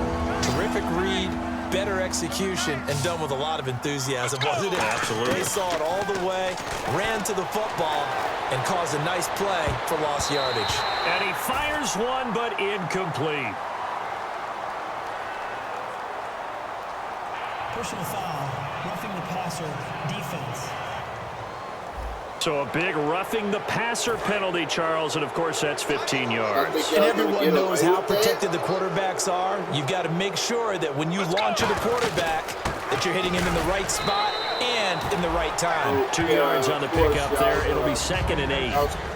Terrific read, better execution, and done with a lot of enthusiasm, wasn't it? Absolutely. They saw it all the way, ran to the football, and caused a nice play for lost yardage. And he fires one, but incomplete. Personal foul, roughing the passer, defense. So a big roughing the passer penalty, Charles, and of course that's 15 yards. And everyone knows how protected the quarterbacks are. You've got to make sure that when you launch at the quarterback, that you're hitting him in the right spot and in the right time. 2 yards on the pickup there. It'll be 2nd and 8.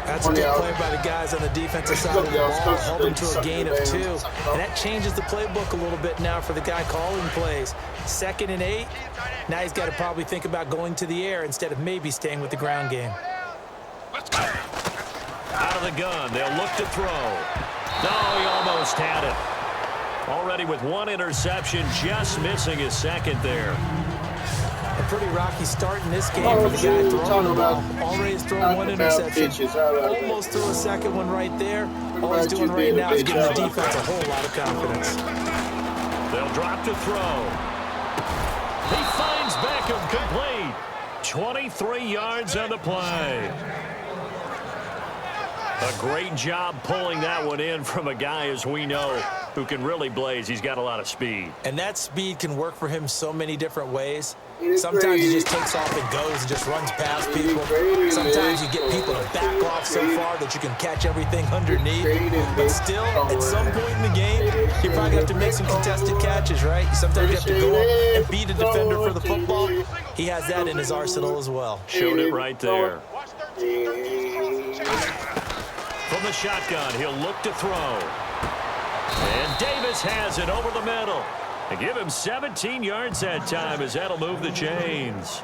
That's a good play by the guys on the defensive side of the ball, helping to a gain of 2. And that changes the playbook a little bit now for the guy calling plays. 2nd and 8. Now he's got to probably think about going to the air instead of maybe staying with the ground game. Out of the gun. They'll look to throw. No, he almost had it. Already with 1 interception, just missing his 2nd there. A pretty rocky start in this game for the guy throwing the ball. Already has thrown 1 interception. Almost threw a 2nd one right there. All he's doing right now is giving the defense a whole lot of confidence. They'll drop to throw. He finds Beckham complete. 23 yards on the play. A great job pulling that one in from a guy, as we know, who can really blaze. He's got a lot of speed. And that speed can work for him so many different ways. Sometimes he just takes off and goes and just runs past people. Sometimes you get people to back off so far that you can catch everything underneath. But still, at some point in the game, you probably have to make some contested catches, right? Sometimes you have to go up and beat a defender for the football. He has that in his arsenal as well. Showed it right there. From the shotgun, he'll look to throw. And Davis has it over the middle. And give him 17 yards that time, as that'll move the chains.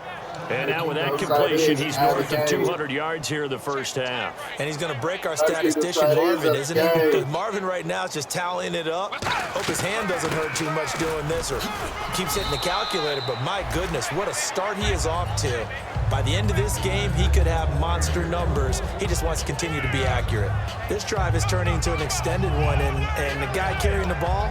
And now with that completion, he's north of 200 yards here in the first half. And he's going to break our statistician, Marvin, isn't he? Because Marvin right now is just tallying it up. Hope his hand doesn't hurt too much doing this or keeps hitting the calculator. But my goodness, what a start he is off to. By the end of this game, he could have monster numbers. He just wants to continue to be accurate. This drive is turning into an extended one, and the guy carrying the ball,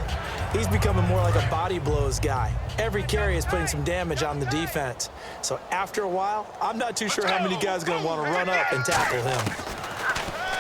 he's becoming more like a body blows guy. Every carry is putting some damage on the defense. So after a while, I'm not too sure how many guys are going to want to run up and tackle him.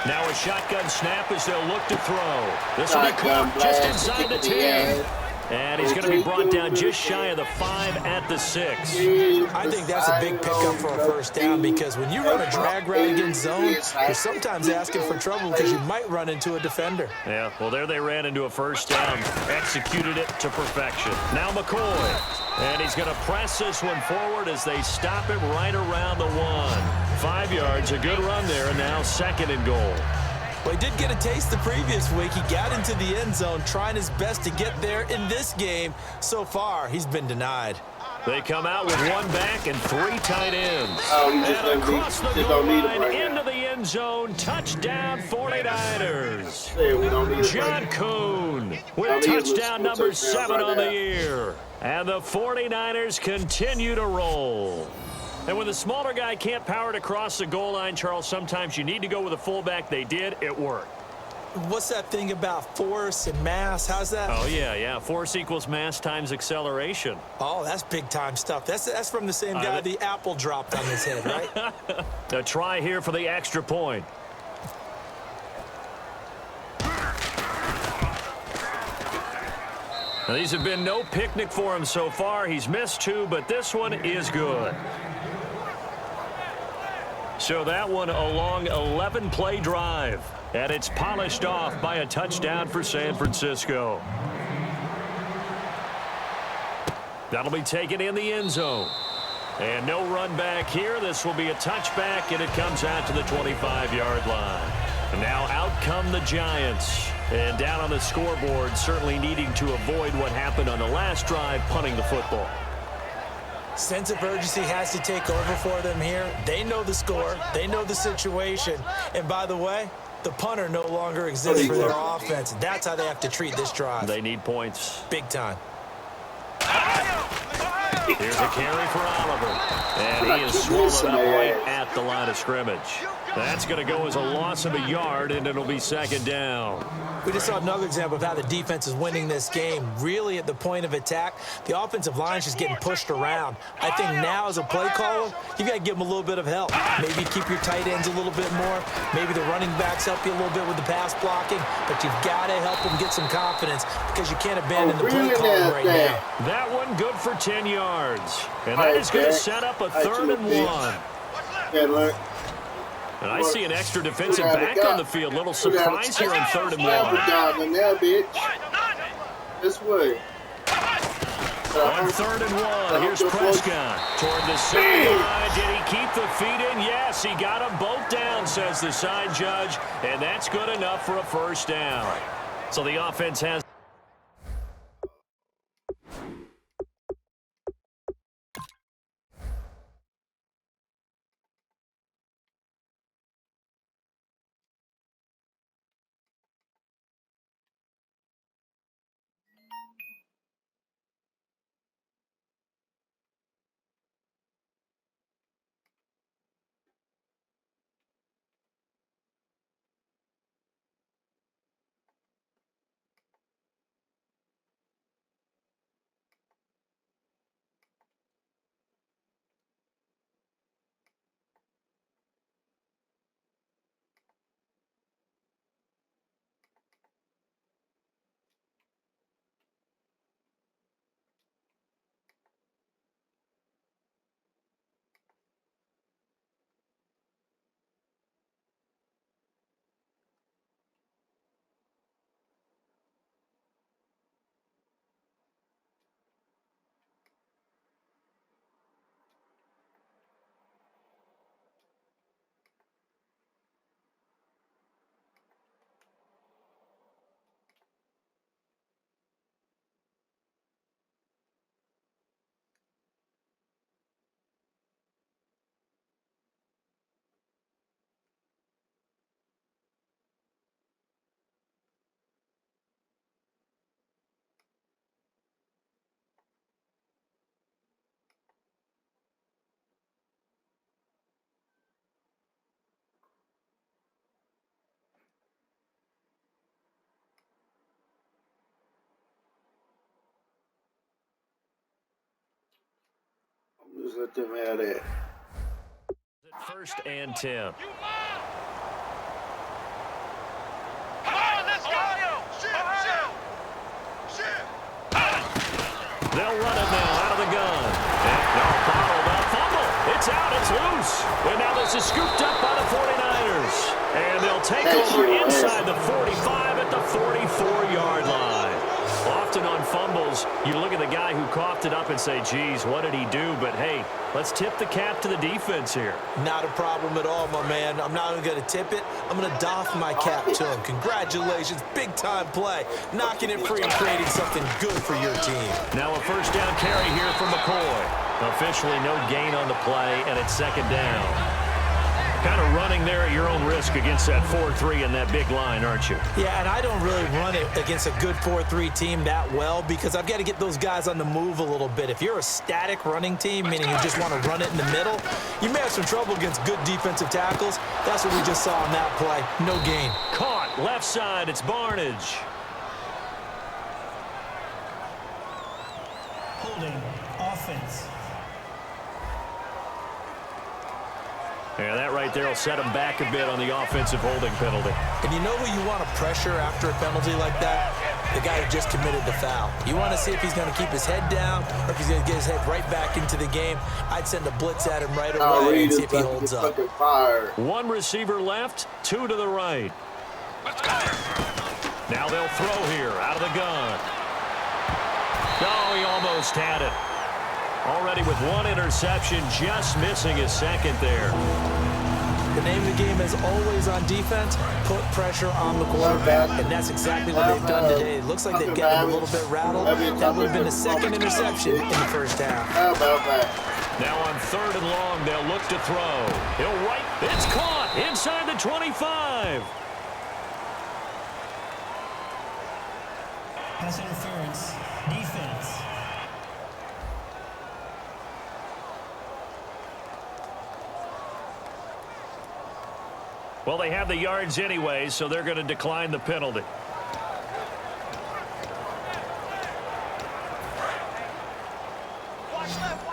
Now a shotgun snap as they'll look to throw. This will be caught just inside the 10. And he's going to be brought down just shy of the 5 at the 6. I think that's a big pickup for a first down, because when you run a drag route against zone, you're sometimes asking for trouble because you might run into a defender. Yeah, well, there they ran into a first down. Executed it to perfection. Now McCoy. And he's going to press this one forward as they stop him right around the 1. 5 yards, a good run there, and now 2nd and goal. Well, he did get a taste the previous week. He got into the end zone, trying his best to get there in this game. So far, he's been denied. They come out with 1 back and 3 tight ends. And across the goal line into the end zone. Touchdown 49ers. John Kuhn with touchdown number 7 on the year. And the 49ers continue to roll. And when the smaller guy can't power it across the goal line, Charles, sometimes you need to go with a fullback. They did. It worked. What's that thing about force and mass? How's that? Oh, yeah. Force equals mass times acceleration. Oh, that's big-time stuff. That's from the same guy the apple dropped on his head, right? A try here for the extra point. Now, these have been no picnic for him so far. He's missed 2, but this one is good. So that one a long 11-play drive. And it's polished off by a touchdown for San Francisco. That'll be taken in the end zone. And no run back here. This will be a touchback, and it comes out to the 25-yard line. And now out come the Giants. And down on the scoreboard, certainly needing to avoid what happened on the last drive, punting the football. Sense of urgency has to take over for them here. They know the score. They know the situation. And by the way, the punter no longer exists for their offense. That's how they have to treat this drive. They need points. Big time. Here's a carry for Oliver. And he is swallowed up right at the line of scrimmage. That's going to go as a loss of a yard, and it'll be 2nd down. We just saw another example of how the defense is winning this game. Really at the point of attack, the offensive line is just getting pushed around. I think now as a play caller, you got to give them a little bit of help. Maybe keep your tight ends a little bit more. Maybe the running backs help you a little bit with the pass blocking. But you've got to help them get some confidence, because you can't abandon the play caller right now. That one good for 10 yards. And that is going to set up a 3rd and 1. And I see an extra defensive back on the field. Little surprise here on 3rd and 1. Down in there, bitch. This way. On 3rd and 1, here's Prescott toward the sideline. Did he keep the feet in? Yes, he got them both down, says the side judge, and that's good enough for a first down. So the offense has... Just let them have that. 1st and 10. They'll run it now out of the gun. And now bottled up. Fumble. It's out. It's loose. And now this is scooped up by the 49ers. And they'll take over inside the 45 at the 44-yard line. Often on fumbles, you look at the guy who coughed it up and say, geez, what did he do? But, hey, let's tip the cap to the defense here. Not a problem at all, my man. I'm not even going to tip it. I'm going to doff my cap to him. Congratulations. Big-time play. Knocking it free and creating something good for your team. Now a first down carry here from McCoy. Officially no gain on the play, and it's 2nd down. Kind of running there at your own risk against that 4-3 and that big line, aren't you? Yeah, and I don't really run it against a good 4-3 team that well because I've got to get those guys on the move a little bit. If you're a static running team, meaning you just want to run it in the middle, you may have some trouble against good defensive tackles. That's what we just saw on that play. No gain. Caught left side. It's Barnage. Holding offense. Yeah, that right there will set him back a bit on the offensive holding penalty. And you know who you want to pressure after a penalty like that? The guy who just committed the foul. You want to see if he's going to keep his head down or if he's going to get his head right back into the game. I'd send a blitz at him right away and see if he holds up. One receiver left, 2 to the right. Let's go. Now they'll throw here out of the gun. Oh, he almost had it. Already with 1 interception, just missing his 2nd there. The name of the game is always on defense, put pressure on the quarterback, and that's exactly what they've done today. It looks like they've got him a little bit rattled. That would have been the 2nd interception in the first half. Now on 3rd and long, they'll look to throw. He'll right. It's caught inside the 25. Pass interference. Defense. Well, they have the yards anyway, so they're going to decline the penalty. Watch left.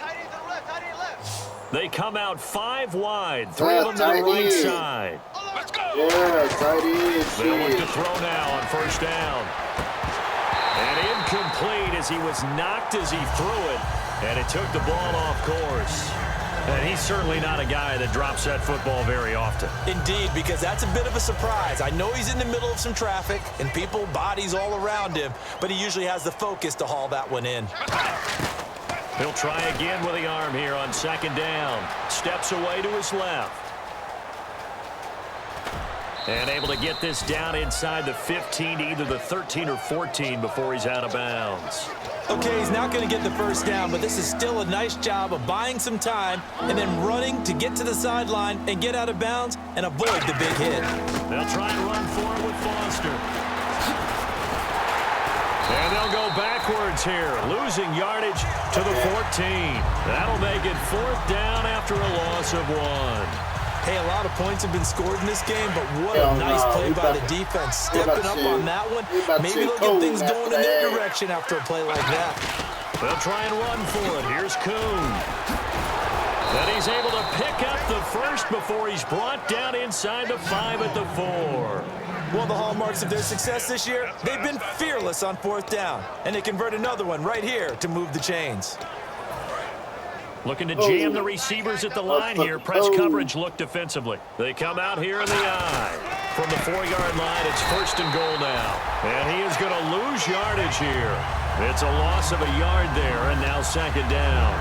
Tight end to the left, tight end left. They come out 5 wide, 3 of them to the right side. Let's go. Yeah, tight end. They'll look to throw now on 1st down. And incomplete as he was knocked as he threw it, and it took the ball off course. And he's certainly not a guy that drops that football very often. Indeed, because that's a bit of a surprise. I know he's in the middle of some traffic and people, bodies all around him, but he usually has the focus to haul that one in. He'll try again with the arm here on second down. Steps away to his left. And able to get this down inside the 15 to either the 13 or 14 before he's out of bounds. Okay, he's not going to get the first down, but this is still a nice job of buying some time and then running to get to the sideline and get out of bounds and avoid the big hit. They'll try and run forward with Foster. And they'll go backwards here, losing yardage to the 14. That'll make it 4th down after a loss of 1. Hey, a lot of points have been scored in this game, but what a nice play by the defense. Stepping up on that one. Maybe they'll get things going in their direction after a play like that. They'll try and run for it. Here's Kuhn. And he's able to pick up the first before he's brought down inside the 5 at the 4. Well, the hallmarks of their success this year, they've been fearless on 4th down. And they convert another one right here to move the chains. Looking to jam the receivers at the line here. Press coverage look defensively. They come out here in the eye. From the 4-yard line, it's 1st and goal now. And he is going to lose yardage here. It's a loss of a yard there, and now 2nd down.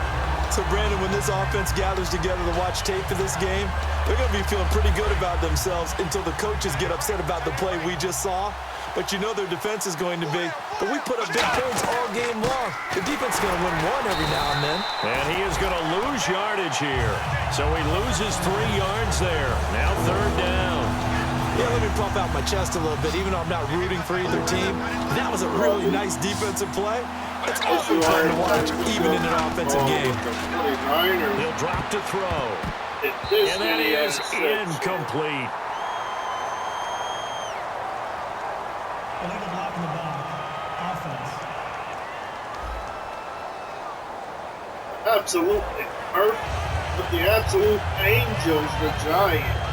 So, Brandon, when this offense gathers together to watch tape for this game, they're going to be feeling pretty good about themselves until the coaches get upset about the play we just saw. But you know their defense is going to be. But we put up big points all game long. The defense is going to win one every now and then. And he is going to lose yardage here. So he loses 3 yards there. Now 3rd down. Yeah, let me pump out my chest a little bit, even though I'm not rooting for either team. That was a really nice defensive play. It's awfully fun to watch, even in an offensive game. He'll drop to throw. And that is incomplete. Illegal block in the back. Offense. Absolutely perfect. With the absolute angels, the Giants.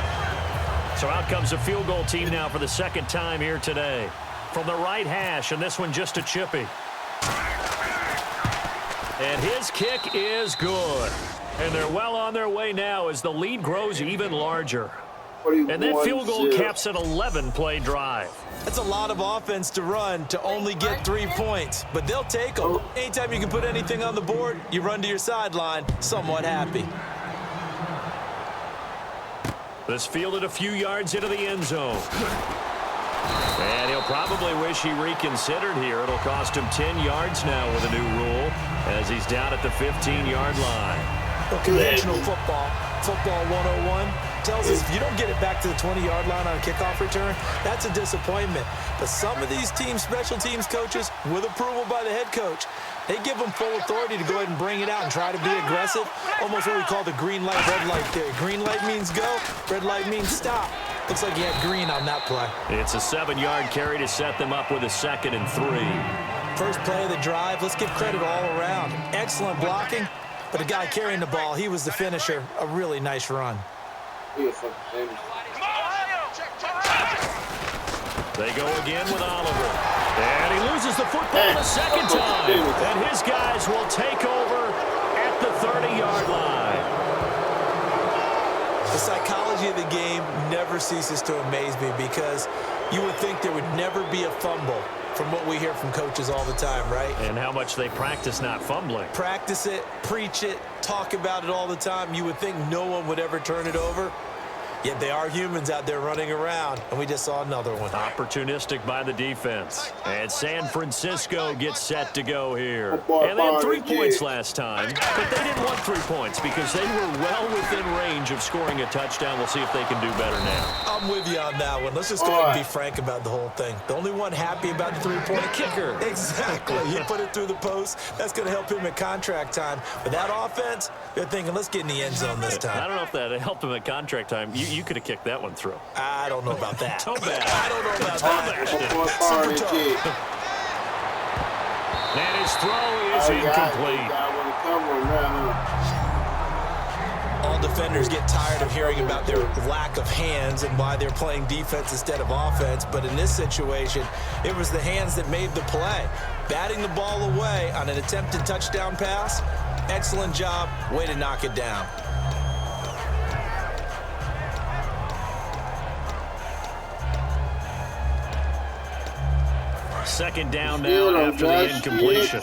So out comes the field goal team now for the 2nd time here today. From the right hash, and this one just a chippy. And his kick is good. And they're well on their way now as the lead grows even larger. And that field goal caps an 11-play drive. That's a lot of offense to run to only get 3 points, but they'll take them. Anytime you can put anything on the board, you run to your sideline somewhat happy. This fielded a few yards into the end zone. And he'll probably wish he reconsidered here. It'll cost him 10 yards now with a new rule as he's down at the 15-yard line. Well, conventional football 101, tells us if you don't get it back to the 20-yard line on a kickoff return, that's a disappointment. But some of these teams, special teams coaches, with approval by the head coach, they give them full authority to go ahead and bring it out and try to be aggressive. Almost what we call the green light, red light theory. Green light means go, red light means stop. Looks like he had green on that play. It's a 7-yard carry to set them up with a 2nd and 3. First play of the drive, let's give credit all around. Excellent blocking, but the guy carrying the ball, he was the finisher. A really nice run. They go again with Oliver. And he loses the football the 2nd time. And his guys will take over at the 30-yard line. The psychology of the game never ceases to amaze me because you would think there would never be a fumble from what we hear from coaches all the time, right? And how much they practice not fumbling. Practice it, preach it, talk about it all the time. You would think no one would ever turn it over. Yet they are humans out there running around, and we just saw another one. Opportunistic by the defense. And San Francisco gets set to go here. And they had 3 points last time, but they didn't want 3 points because they were well within range of scoring a touchdown. We'll see if they can do better now. I'm with you on that one. Let's just go ahead and be frank about the whole thing. The only one happy about the 3-point kicker. Exactly. He put it through the post. That's going to help him at contract time. But that offense, they're thinking, let's get in the end zone this time. I don't know if that helped him at contract time. You could have kicked that one through. I don't know about that. Too bad. I don't know about that. Super tough. And his throw is incomplete. All defenders get tired of hearing about their lack of hands and why they're playing defense instead of offense. But in this situation, it was the hands that made the play. Batting the ball away on an attempted touchdown pass. Excellent job. Way to knock it down. second down now after the incompletion.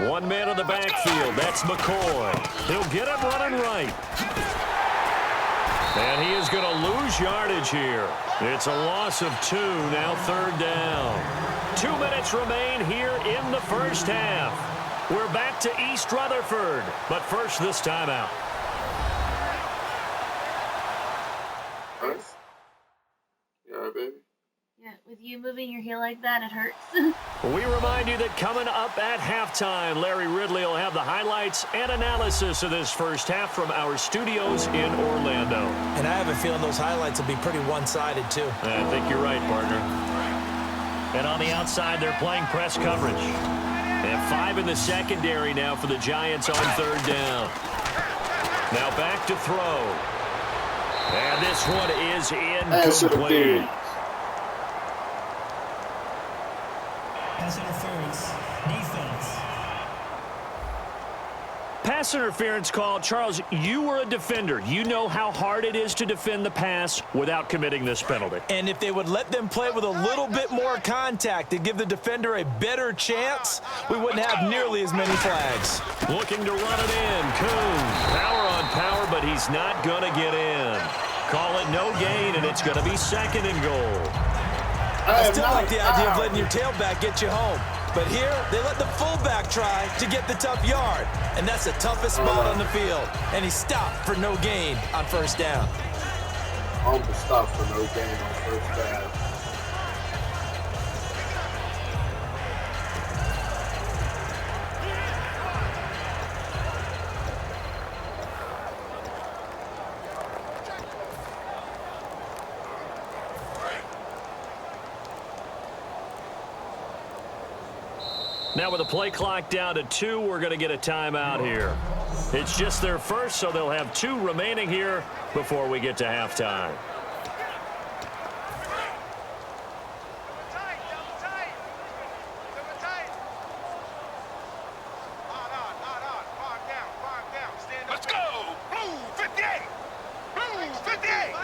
One man in the backfield. That's McCoy. He'll get him running right. And he is going to lose yardage here. It's a loss of 2, now third down. 2 minutes remain here in the first half. We're back to East Rutherford, but first this timeout. Nice. You all right, baby? Yeah, with you moving your heel like that, it hurts. We remind you that coming up at halftime, Larry Ridley will have the highlights and analysis of this first half from our studios in Orlando. And I have a feeling those highlights will be pretty one-sided, too. I think you're right, partner. And on the outside, they're playing press coverage. And 5 in the secondary now for the Giants on third down. Now back to throw. And this one is incomplete. Pass interference. Defense. Pass interference call. Charles, you were a defender. You know how hard it is to defend the pass without committing this penalty. And if they would let them play with a little bit more contact to give the defender a better chance, we wouldn't have nearly as many flags. Looking to run it in. Coon. Power on power, but he's not going to get in. Call it no gain, and it's going to be second and goal. I still like the idea of letting your tailback get you home. But here, they let the fullback try to get the tough yard. And that's the toughest spot on the field. And he stopped for no gain on first down. Almost stopped for no gain on first down. Now with the play clock down to 2, we're going to get a timeout here. It's just their first, so they'll have 2 remaining here before we get to halftime. Let's go! Blue 58! Blue 58!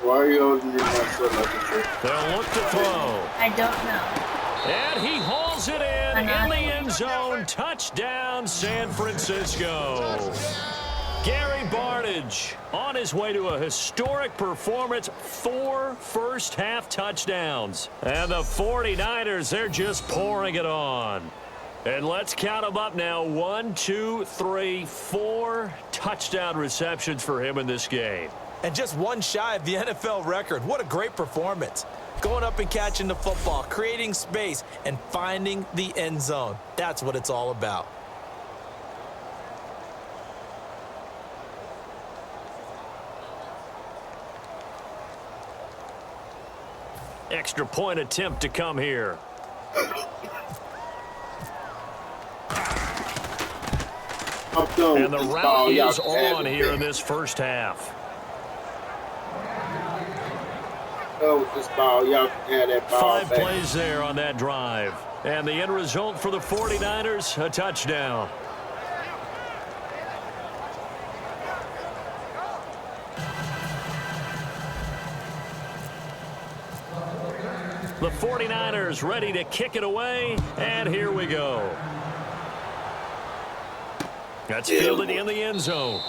Why are you holding your mouth so like a trick? They'll look to throw. I don't know. And he hauls it in the end zone. Touchdown, San Francisco. Gary Barnidge on his way to a historic performance. 4 first-half touchdowns. And the 49ers, they're just pouring it on. And let's count them up now. 1, 2, 3, 4 touchdown receptions for him in this game. And just one shy of the NFL record. What a great performance. Going up and catching the football, creating space, and finding the end zone. That's what it's all about. Extra point attempt to come here. And the route is on here in this first half. With this ball, y'all can have that ball 5 back. plays there on that drive. And the end result for the 49ers, a touchdown. The 49ers ready to kick it away, and here we go. That's fielded in the end zone.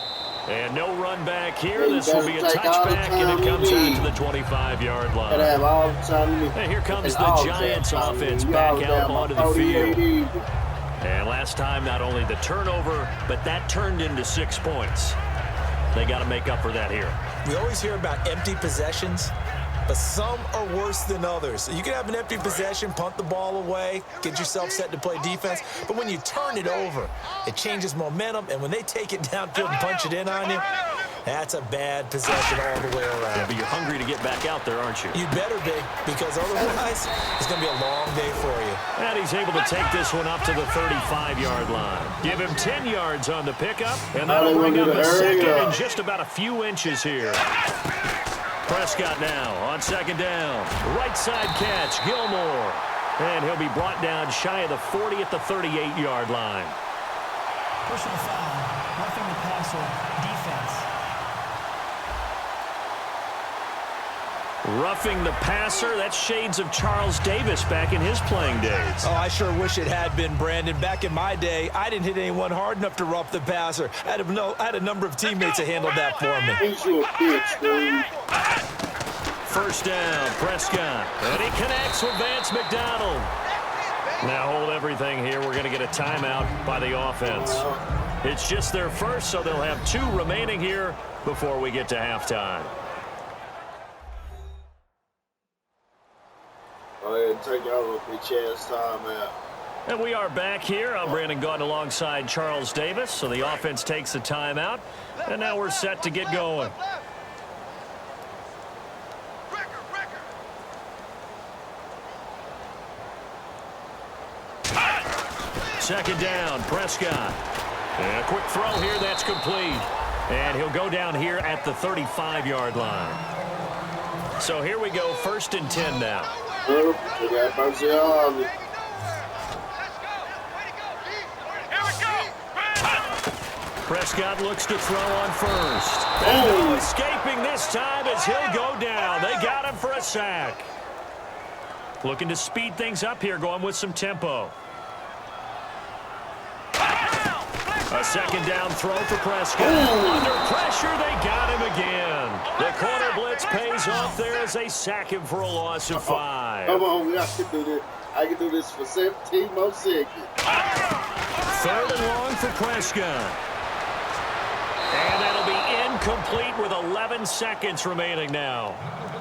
And no run back here. This will be a touchback, and it comes out to the 25-yard line. And here comes the Giants offense back out onto the field. And last time, not only the turnover, but that turned into 6 points. They got to make up for that here. We always hear about empty possessions, but some are worse than others. You can have an empty possession, punt the ball away, get yourself set to play defense, but when you turn it over, it changes momentum, and when they take it downfield and punch it in on you, that's a bad possession all the way around. Yeah, but you're hungry to get back out there, aren't you? You better be, because otherwise, it's going to be a long day for you. And he's able to take this one up to the 35-yard line. Give him 10 yards on the pickup, and that'll bring up a second in just about a few inches here. Prescott now on second down. Right side catch, Gilmore. And he'll be brought down shy of the 40 at the 38-yard line. Personal foul. Roughing the passer. Defense. Roughing the passer, that's shades of Charles Davis back in his playing days. Oh, I sure wish it had been, Brandon. Back in my day, I didn't hit anyone hard enough to rough the passer. I had a number of teammates that handled that for me. He's your bitch, dude. First down, Prescott. And he connects with Vance McDonald. Now hold everything here. We're going to get a timeout by the offense. It's just their first, so they'll have 2 remaining here before we get to halftime. Go ahead and take y'all a bitch ass timeout. And we are back here. I'm Brandon Gaunt alongside Charles Davis. So the offense takes a timeout. And now we're set to get going. Second down, Prescott. And a quick throw here, that's complete. And he'll go down here at the 35-yard line. So here we go, 1st and 10 now. They got mercy on me. Prescott looks to throw on first. And no escaping this time as he'll go down. They got him for a sack. Looking to speed things up here, going with some tempo. A second down throw for Prescott. Under pressure, they got him again. The corner blitz pays off there as they sack him for a loss of 5. Come on, I can do this. I can do this for 17 more seconds. 3rd and long for Prescott. And that'll be incomplete with 11 seconds remaining now.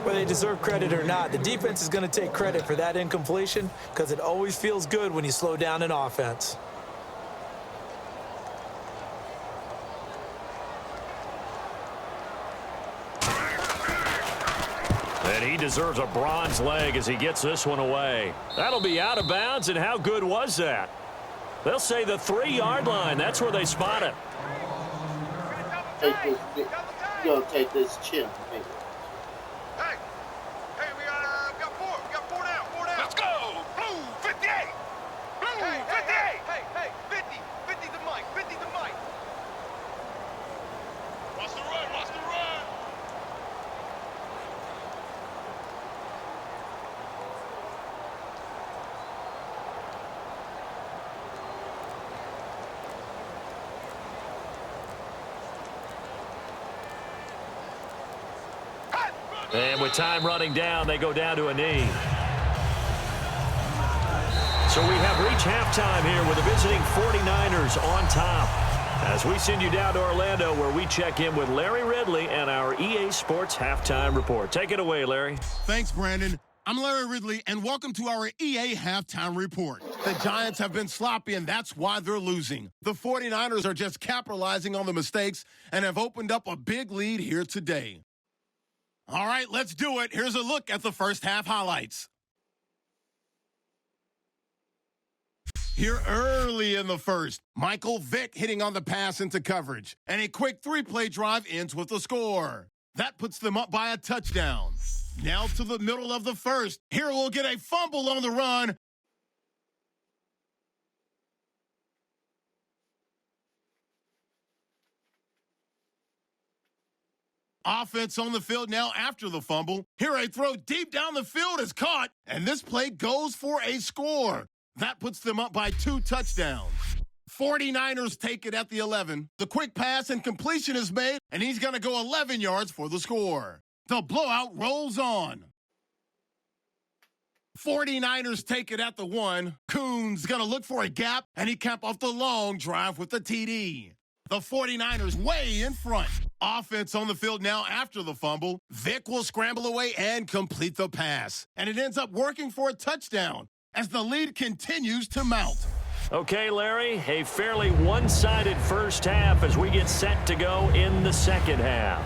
Whether they deserve credit or not, the defense is going to take credit for that incompletion because it always feels good when you slow down an offense. And he deserves a bronze leg as he gets this one away. That'll be out of bounds, and how good was that? They'll say the 3-yard line. That's where they spot it. Take this, you're going to take this chip. Hey, we got 4. We got 4 down. 4 down. Let's go. Blue, 58. Blue, 58. Hey, 50. 50 the mic. 50 the mic. Watch the run. Watch the run. And with time running down, they go down to a knee. So we have reached halftime here with the visiting 49ers on top. As we send you down to Orlando, where we check in with Larry Ridley and our EA Sports Halftime Report. Take it away, Larry. Thanks, Brandon. I'm Larry Ridley, and welcome to our EA Halftime Report. The Giants have been sloppy, and that's why they're losing. The 49ers are just capitalizing on the mistakes and have opened up a big lead here today. All right, let's do it. Here's a look at the first half highlights. Here early in the first, Michael Vick hitting on the pass into coverage. And a quick 3-play drive ends with a score. That puts them up by a touchdown. Now to the middle of the first. Here we'll get a fumble on the run. Offense on the field now after the fumble. Here a throw deep down the field is caught, and this play goes for a score. That puts them up by 2 touchdowns. 49ers take it at the 11. The quick pass and completion is made, and he's going to go 11 yards for the score. The blowout rolls on. 49ers take it at the 1. Coons going to look for a gap, and he capped off the long drive with the TD. The 49ers way in front. Offense on the field now after the fumble. Vick will scramble away and complete the pass. And it ends up working for a touchdown as the lead continues to mount. Okay, Larry, a fairly one-sided first half as we get set to go in the second half.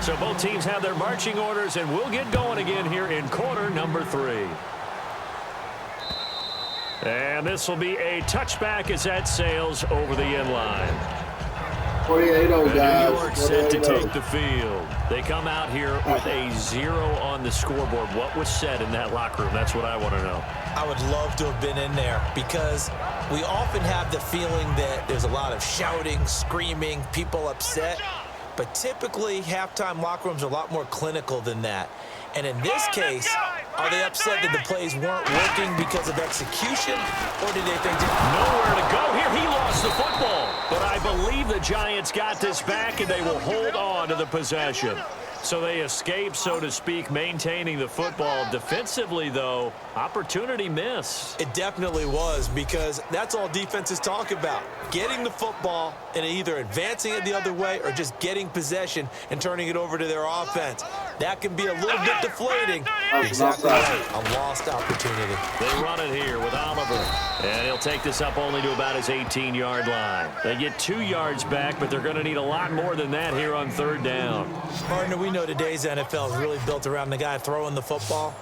So both teams have their marching orders, and we'll get going again here in quarter number 3. And this will be a touchback as that sails over the end line. 48-0, guys. New York set to take the field. They come out here with a 0 on the scoreboard. What was said in that locker room? That's what I want to know. I would love to have been in there because we often have the feeling that there's a lot of shouting, screaming, people upset. But typically, halftime locker rooms are a lot more clinical than that. And in this case, are they upset that the plays weren't working because of execution, or did they think nowhere to go here? He lost the football, but I believe the Giants got this back, and they will hold on to the possession. So they escape, so to speak, maintaining the football. Defensively, though, opportunity missed. It definitely was, because that's all defenses talk about. Getting the football and either advancing it the other way or just getting possession and turning it over to their offense. That can be a little bit deflating. Exactly right. A lost opportunity. They run it here with Oliver. And he'll take this up only to about his 18-yard line. They get 2 yards back, but they're going to need a lot more than that here on 3rd down. Partner, we know today's NFL is really built around the guy throwing the football.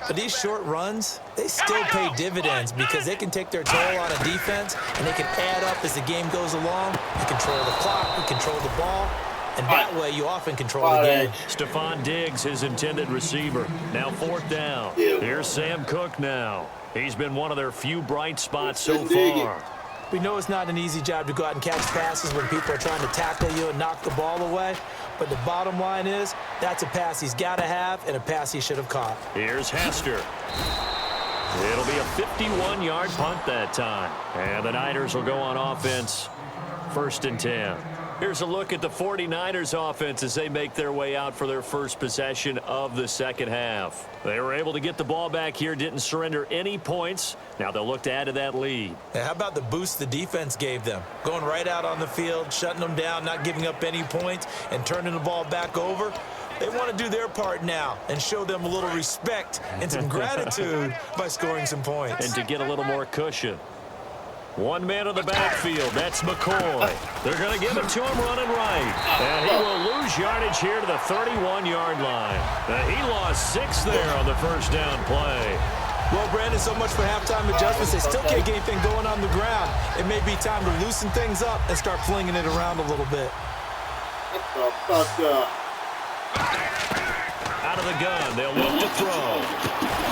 But these short runs, they still pay dividends because they can take their toll on a defense and they can add up as the game goes along. You control the clock, you control the ball, and that way you often control the game. Stephon Diggs, his intended receiver. Now 4th down. Here's Sam Cook now. He's been one of their few bright spots so far. We know it's not an easy job to go out and catch passes when people are trying to tackle you and knock the ball away. But the bottom line is, that's a pass he's got to have and a pass he should have caught. Here's Hester. It'll be a 51-yard punt that time. And the Niners will go on offense. 1st and 10. Here's a look at the 49ers offense as they make their way out for their first possession of the second half. They were able to get the ball back here, didn't surrender any points. Now they'll look to add to that lead. And how about the boost the defense gave them? Going right out on the field, shutting them down, not giving up any points, and turning the ball back over. They want to do their part now and show them a little respect and some gratitude by scoring some points. And to get a little more cushion. One man in the backfield, that's McCoy. They're going to give it to him running right. And he will lose yardage here to the 31-yard line. He lost 6 there on the first down play. Well, Brandon, so much for halftime adjustments. They still can't get anything going on the ground. It may be time to loosen things up and start flinging it around a little bit. Out of the gun, they'll look to throw.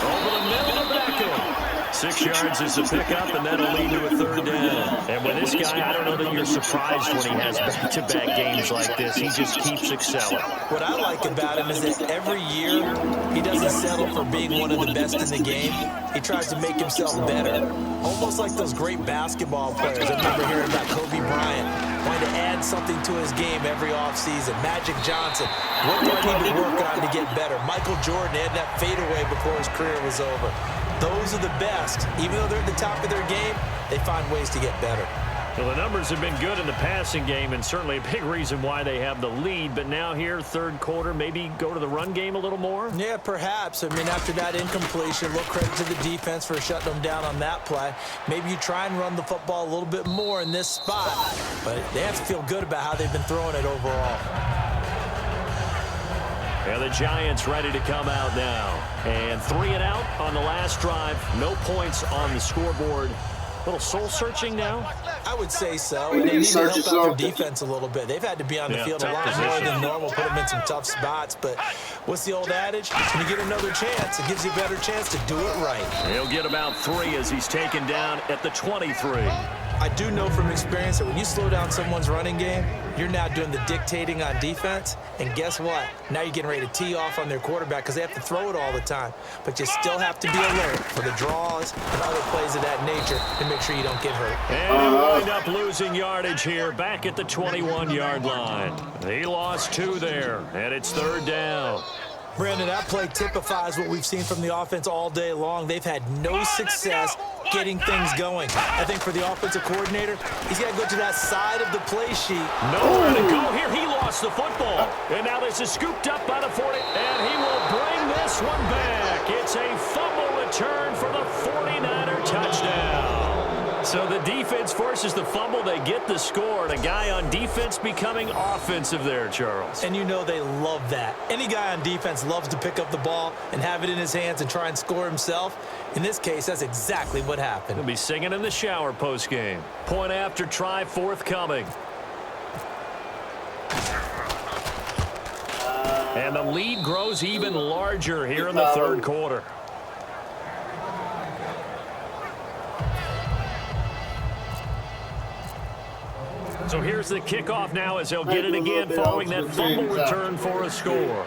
Over the middle of Beckham. 6 yards is the pickup, and that'll lead to a 3rd down. And with this guy, I don't know that you're surprised when he has back-to-back games like this. He just keeps excelling. What I like about him is that every year he doesn't settle for being one of the best in the game. He tries to make himself better. Almost like those great basketball players. I remember hearing about Kobe Bryant wanting to add something to his game every offseason. Magic Johnson, what do I need to work on to get better? Michael Jordan had that fadeaway before his career was over. Those are the best. Even though they're at the top of their game, they find ways to get better. Well, the numbers have been good in the passing game, and certainly a big reason why they have the lead. But now here, 3rd quarter, maybe go to the run game a little more? Yeah, perhaps. I mean, after that incompletion, a little credit to the defense for shutting them down on that play. Maybe you try and run the football a little bit more in this spot. But they have to feel good about how they've been throwing it overall. And the Giants ready to come out now. And 3 and out on the last drive. No points on the scoreboard. A little soul-searching now? I would say so. And they need to help out their defense a little bit. They've had to be on the field a lot more than normal, put them in some tough spots. But what's the old adage? When you get another chance, it gives you a better chance to do it right. He'll get about 3 as he's taken down at the 23. I do know from experience that when you slow down someone's running game, you're now doing the dictating on defense. And guess what? Now you're getting ready to tee off on their quarterback because they have to throw it all the time. But you still have to be alert for the draws and other plays of that nature to make sure you don't get hurt. And they wind up losing yardage here back at the 21-yard line. He lost 2 there, and it's 3rd down. Brandon, that play typifies what we've seen from the offense all day long. They've had no success getting things going. I think for the offensive coordinator, he's got to go to that side of the play sheet. Nowhere to go here. He lost the football. And now this is scooped up by the 40, and he will bring this one back. It's a fumble return for the 49er touchdown. So So the defense forces the fumble. They get the score. And a guy on defense becoming offensive there, Charles. And you know they love that. Any guy on defense loves to pick up the ball and have it in his hands and try and score himself. In this case, that's exactly what happened. He'll be singing in the shower post-game. Point after try forthcoming. And the lead grows even larger here in the third quarter. So here's the kickoff now as they'll get it again following that fumble return for a score.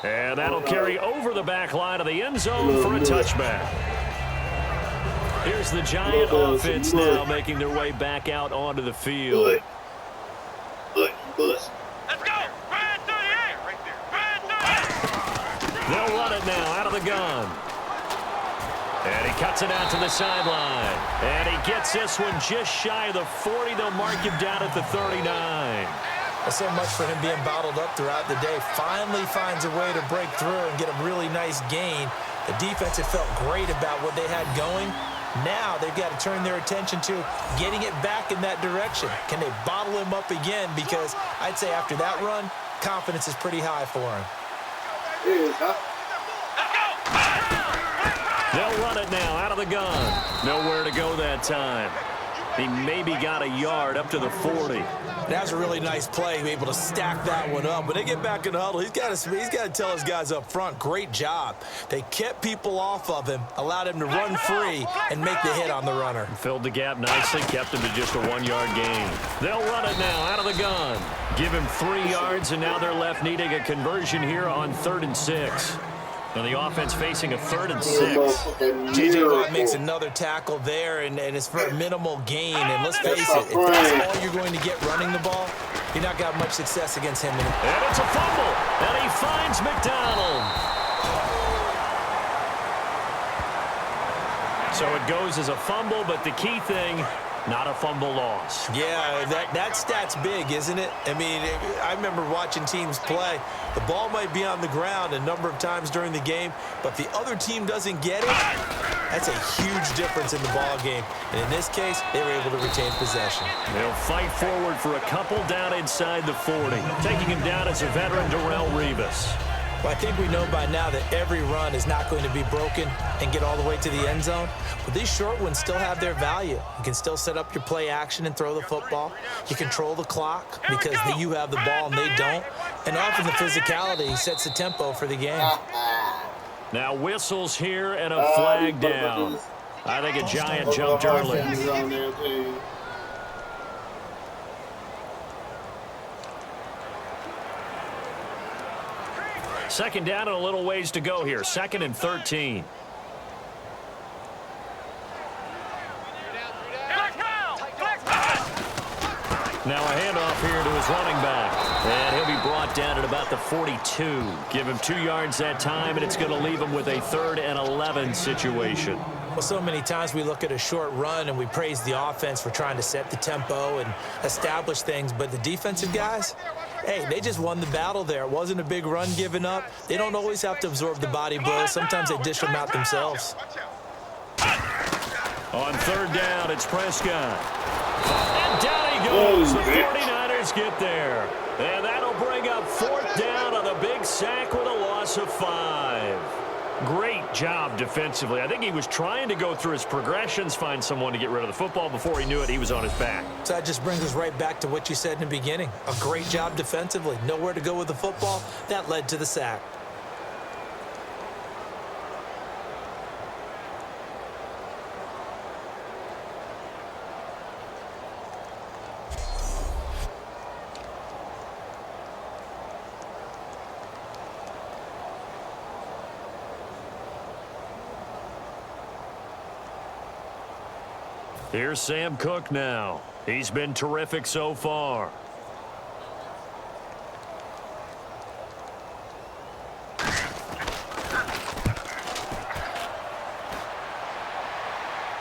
And that'll carry over the back line of the end zone for a touchback. Here's the Giant offense now making their way back out onto the field. Let's go! Red 38! Right there. Red 38! They'll run it now out of the gun. And he cuts it out to the sideline. And he gets this one just shy of the 40. They'll mark him down at the 39. Well, so much for him being bottled up throughout the day. Finally finds a way to break through and get a really nice gain. The defense had felt great about what they had going. Now they've got to turn their attention to getting it back in that direction. Can they bottle him up again? Because I'd say after that run, confidence is pretty high for him. They'll run it now out of the gun. Nowhere to go that time. He maybe got a yard up to the 40. That was a really nice play, able to stack that one up. When they get back in the huddle, he's got to tell his guys up front, great job. They kept people off of him, allowed him to run free and make the hit on the runner. Filled the gap nicely, kept him to just a 1-yard gain. They'll run it now out of the gun. Give him 3 yards, and now they're left needing a conversion here on 3rd and 6. And the offense facing a 3rd and 6. J.J. Watt makes another tackle there, and it's for a minimal gain. And let's face it, if that's all you're going to get running the ball, you're not going to have much success against him. And it's a fumble, and he finds McDonald. So it goes as a fumble, but the key thing, not a fumble loss. Yeah, that stat's big, isn't it? I mean, I remember watching teams play. The ball might be on the ground a number of times during the game, but if the other team doesn't get it, that's a huge difference in the ball game. And in this case, they were able to retain possession. They'll fight forward for a couple down inside the 40. Taking him down is a veteran, Darrelle Revis. Well, I think we know by now that every run is not going to be broken and get all the way to the end zone. But these short ones still have their value. You can still set up your play action and throw the football. You control the clock because you have the ball and they don't. And often the physicality sets the tempo for the game. Now whistles here and a flag down. I think a Giant jumped early. Second down and a little ways to go here. 2nd and 13. Now a handoff here to his running back. And he'll be brought down at about the 42. Give him 2 yards that time, and it's going to leave him with a 3rd and 11 situation. Well, so many times we look at a short run and we praise the offense for trying to set the tempo and establish things. But the defensive guys, hey, they just won the battle there. It wasn't a big run given up. They don't always have to absorb the body blows. Sometimes they dish them out themselves. On 3rd down, it's Prescott. And down he goes. The 49ers get there. And that'll bring up 4th down on a big sack with a loss of 5. Great job defensively. I think he was trying to go through his progressions, find someone to get rid of the football. Before he knew it, he was on his back. So that just brings us right back to what you said in the beginning. A great job defensively. Nowhere to go with the football. That led to the sack. Here's Sam Cook now. He's been terrific so far.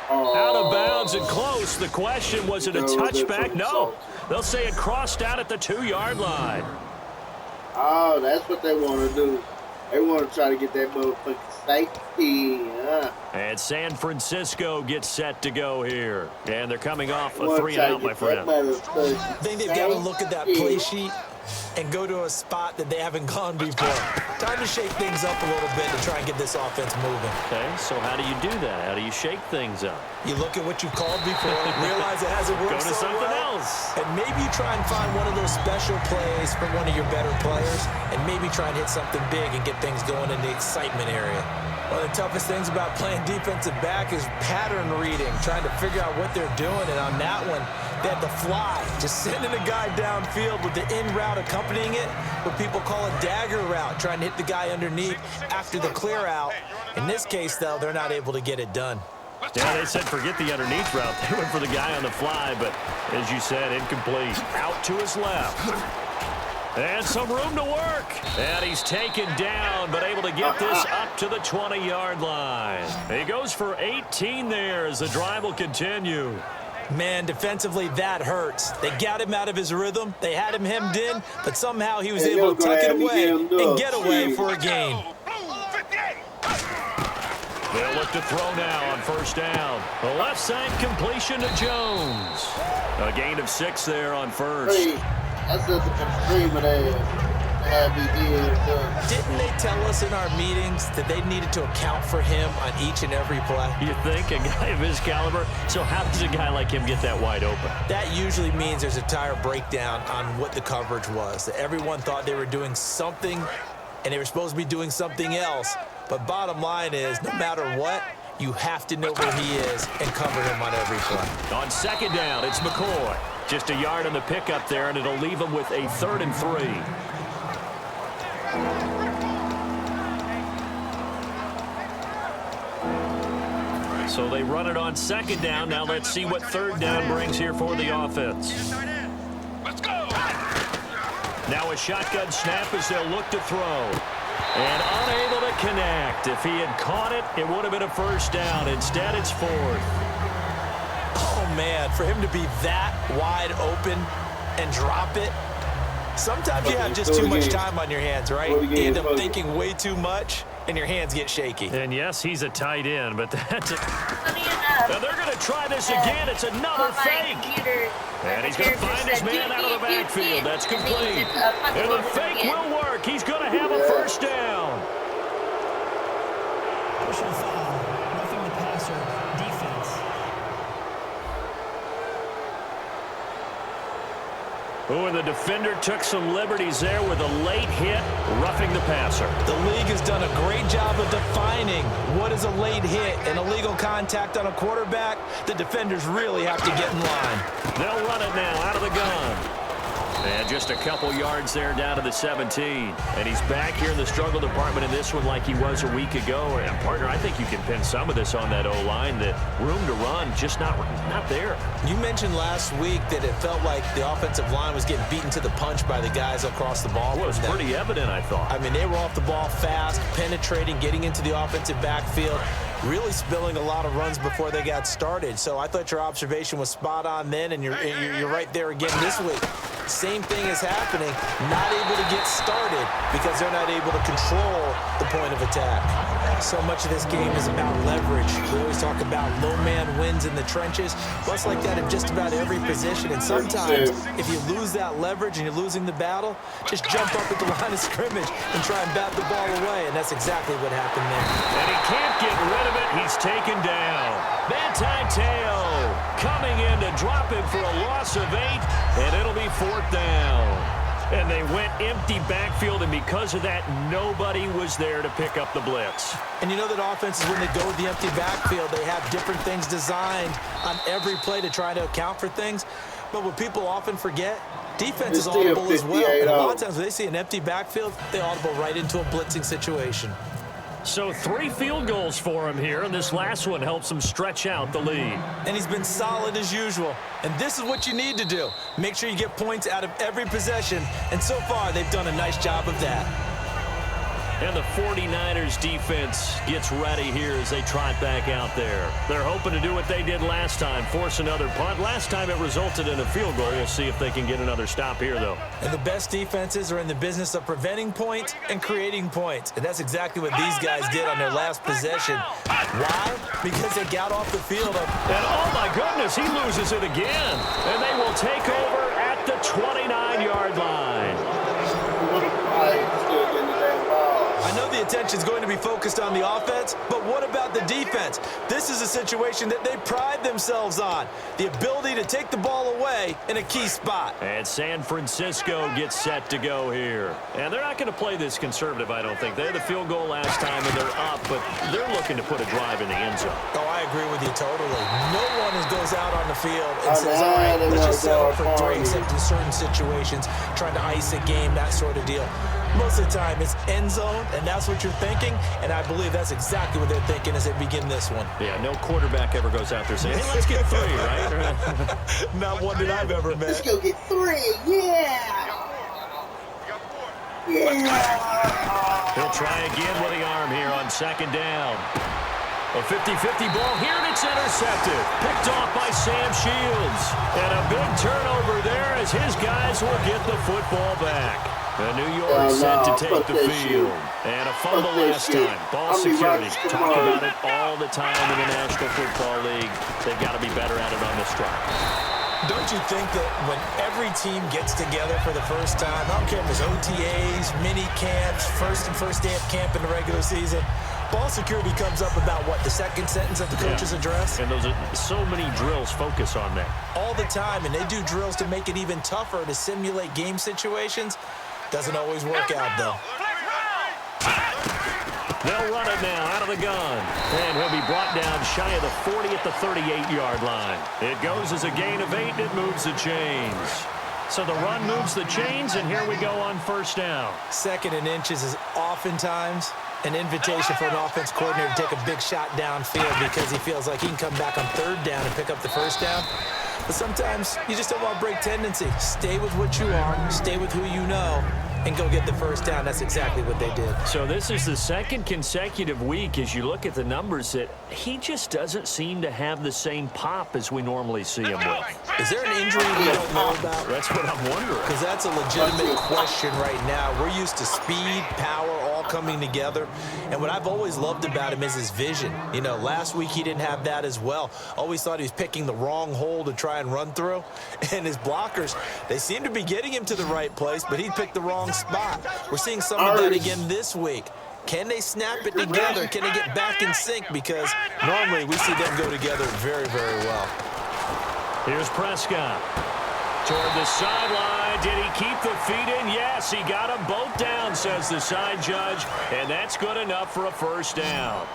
Out of bounds and close. The question, was it a touchback? No. They'll say it crossed out at the 2-yard line. Oh, that's what they want to do. They want to try to get that motherfucking safety. And San Francisco gets set to go here. And they're coming off a 3-and-out, my friend. I think they've got to look at that play sheet and go to a spot that they haven't gone before. Time to shake things up a little bit to try and get this offense moving. Okay, so how do you do that? How do you shake things up? You look at what you called before, realize it hasn't worked Go to something well, else. and maybe you try and find one of those special plays from one of your better players, and maybe try and hit something big and get things going in the excitement area. One of the toughest things about playing defensive back is pattern reading, trying to figure out what they're doing. And on that one, they had the fly, just sending a guy downfield with the in route accompanying it, what people call a dagger route, trying to hit the guy underneath after the clear out. In this case, though, they're not able to get it done. Yeah, they said forget the underneath route. They went for the guy on the fly, but as you said, incomplete. Out to his left. And some room to work. And he's taken down, but able to get this up to the 20-yard line. He goes for 18 there as the drive will continue. Man, defensively, that hurts. They got him out of his rhythm. They had him hemmed in, but somehow he was able to tuck it away and get away for a gain. They'll look to throw now on first down. The left side completion to Jones. A gain of 6 there on first. That's just a screaming ass. Didn't they tell us in our meetings that they needed to account for him on each and every play? You think? A guy of his caliber? So how does a guy like him get that wide open? That usually means there's a tire breakdown on what the coverage was. That everyone thought they were doing something, and they were supposed to be doing something else. But bottom line is, no matter what, you have to know where he is and cover him on every play. On second down, it's McCoy. Just a yard on the pickup there, and it'll leave him with a 3rd and 3. So they run it on second down. Now let's see what 3rd down brings here for the offense. Let's go. Now a shotgun snap as they'll look to throw. And unable to connect. If he had caught it, it would have been a 1st down. Instead, it's 4th. Oh, man, for him to be that wide open and drop it. Sometimes you have just too much time on your hands, right? You end up thinking way too much, and your hands get shaky. And, yes, he's a tight end, but that's it. Now they're going to try this again. It's another fake. And he's going to find his man out of the backfield. That's complete. And the fake will work. He's going to have a 1st down. Personal foul, roughing the passer, defense. Oh, and the defender took some liberties there with a late hit, roughing the passer. The league has done a great job of defining what is a late hit and illegal contact on a quarterback. The defenders really have to get in line. They'll run it now out of the gun. And just a couple yards there down to the 17. And he's back here in the struggle department in this one like he was a week ago. And, partner, I think you can pin some of this on that O-line. That room to run, just not there. You mentioned last week that it felt like the offensive line was getting beaten to the punch by the guys across the ball. Well, it was pretty evident, I thought. I mean, they were off the ball fast, penetrating, getting into the offensive backfield, really spilling a lot of runs before they got started. So I thought your observation was spot on then, and you're right there again this week. Same thing is happening, not able to get started because they're not able to control the point of attack. So much of this game is about leverage. We always talk about low man wins in the trenches. Well, it's like that in just about every position. And sometimes, if you lose that leverage and you're losing the battle, just jump up at the line of scrimmage and try and bat the ball away. And that's exactly what happened there. And he can't get rid of it. He's taken down. Teo coming in to drop him for a loss of 8, and it'll be 4th down. And they went empty backfield, and because of that, nobody was there to pick up the blitz. And you know that offenses, when they go with the empty backfield, they have different things designed on every play to try to account for things. But what people often forget, defense is audible as well. And a lot of times when they see an empty backfield, they audible right into a blitzing situation. So 3 field goals for him here, and this last one helps him stretch out the lead. And he's been solid as usual. And this is what you need to do. Make sure you get points out of every possession. And so far, they've done a nice job of that. And the 49ers defense gets ready here as they trot back out there. They're hoping to do what they did last time, force another punt. Last time it resulted in a field goal. We'll see if they can get another stop here, though. And the best defenses are in the business of preventing points and creating points. And that's exactly what these guys did on their last possession. Why? because they got off the field. And oh my goodness, he loses it again. And they will take over at the 29-yard line. I know the attention is going to be focused on the offense, but what about the defense? This is a situation that they pride themselves on, the ability to take the ball away in a key spot. And San Francisco gets set to go here. And they're not going to play this conservative, I don't think. They had the field goal last time, and they're up, but they're looking to put a drive in the end zone. Oh, I agree with you totally. No one goes out on the field and says, all right, let's just settle for 3, except in certain situations, trying to ice a game, that sort of deal. Most of the time, it's end zone, and that's what you're thinking, and I believe that's exactly what they're thinking as they begin this one. Yeah, no quarterback ever goes out there saying, hey, let's get 3, right? Not one that I've ever met. Let's go get 3, yeah! Yeah! He'll try again with the arm here on 2nd down. A 50-50 ball here, and it's intercepted. Picked off by Sam Shields. And a big turnover there as his guys will get the football back. New York set to take the field. And a fumble last time. Ball security. Talk about it all the time in the National Football League. They've got to be better at it on this drive. Don't you think that when every team gets together for the first time, I don't care if it's OTAs, mini camps, first day of camp in the regular season, ball security comes up about, what, the second sentence of the coach's address? And those are so many drills focus on that. All the time, and they do drills to make it even tougher to simulate game situations. Doesn't always work out, though. They'll run it now out of the gun. And he'll be brought down shy of the 40 at the 38-yard line. It goes as a gain of 8, and it moves the chains. So the run moves the chains, and here we go on 1st down. 2nd and inches is oftentimes an invitation for an offense coordinator to take a big shot downfield because he feels like he can come back on 3rd down and pick up the 1st down. But sometimes you just don't want to break tendency. Stay with what you are, stay with who you know, and go get the 1st down. That's exactly what they did. So this is the 2nd consecutive week, as you look at the numbers, that he just doesn't seem to have the same pop as we normally see him with. Is there an injury we don't know about? That's what I'm wondering. Because that's a legitimate question right now. We're used to speed, power, all coming together. And what I've always loved about him is his vision. You know, last week he didn't have that as well. Always thought he was picking the wrong hole to try and run through. And his blockers, they seem to be getting him to the right place, but he picked the wrong spot. We're seeing some of that again this week. Can they snap it together? Can they get back in sync? Because normally we see them go together very, very well. Here's Prescott. Toward the sideline. Did he keep the feet in? Yes, he got them both down, says the side judge. And that's good enough for a 1st down.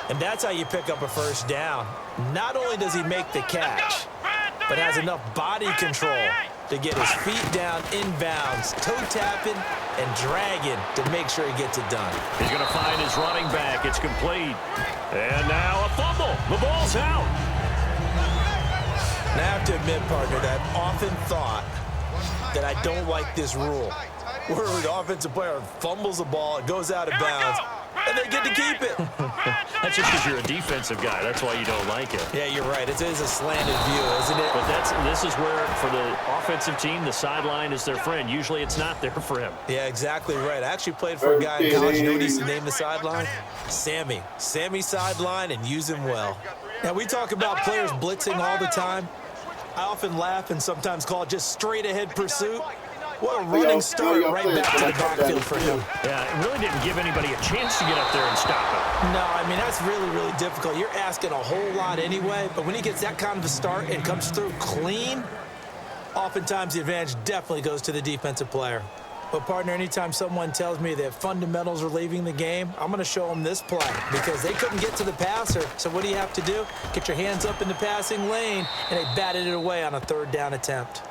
And that's how you pick up a 1st down. Not only does he make the catch, but has enough body control to get his feet down inbounds, toe tapping and dragging to make sure he gets it done. He's going to find his running back. It's complete. And now a fumble. The ball's out. And I have to admit, partner, that I've often thought that I don't like this rule, where the offensive player fumbles the ball, it goes out of bounds, and they get to keep it. That's just because you're a defensive guy. That's why you don't like it. Yeah, you're right. It is a slanted view, isn't it? But this is where, for the offensive team, the sideline is their friend. Usually it's not there for him. Yeah, exactly right. I actually played for a guy in college. You know what he used to name the sideline? Sammy. Sammy sideline, and use him well. Now, we talk about players blitzing all the time. I often laugh and sometimes call it just straight-ahead pursuit. What a running start right back to the backfield for him. Yeah, it really didn't give anybody a chance to get up there and stop him. No, I mean, that's really, really difficult. You're asking a whole lot anyway, but when he gets that kind of a start and comes through clean, oftentimes the advantage definitely goes to the defensive player. But, partner, anytime someone tells me that fundamentals are leaving the game, I'm going to show them this play because they couldn't get to the passer. So what do you have to do? Get your hands up in the passing lane, and they batted it away on a 3rd down attempt.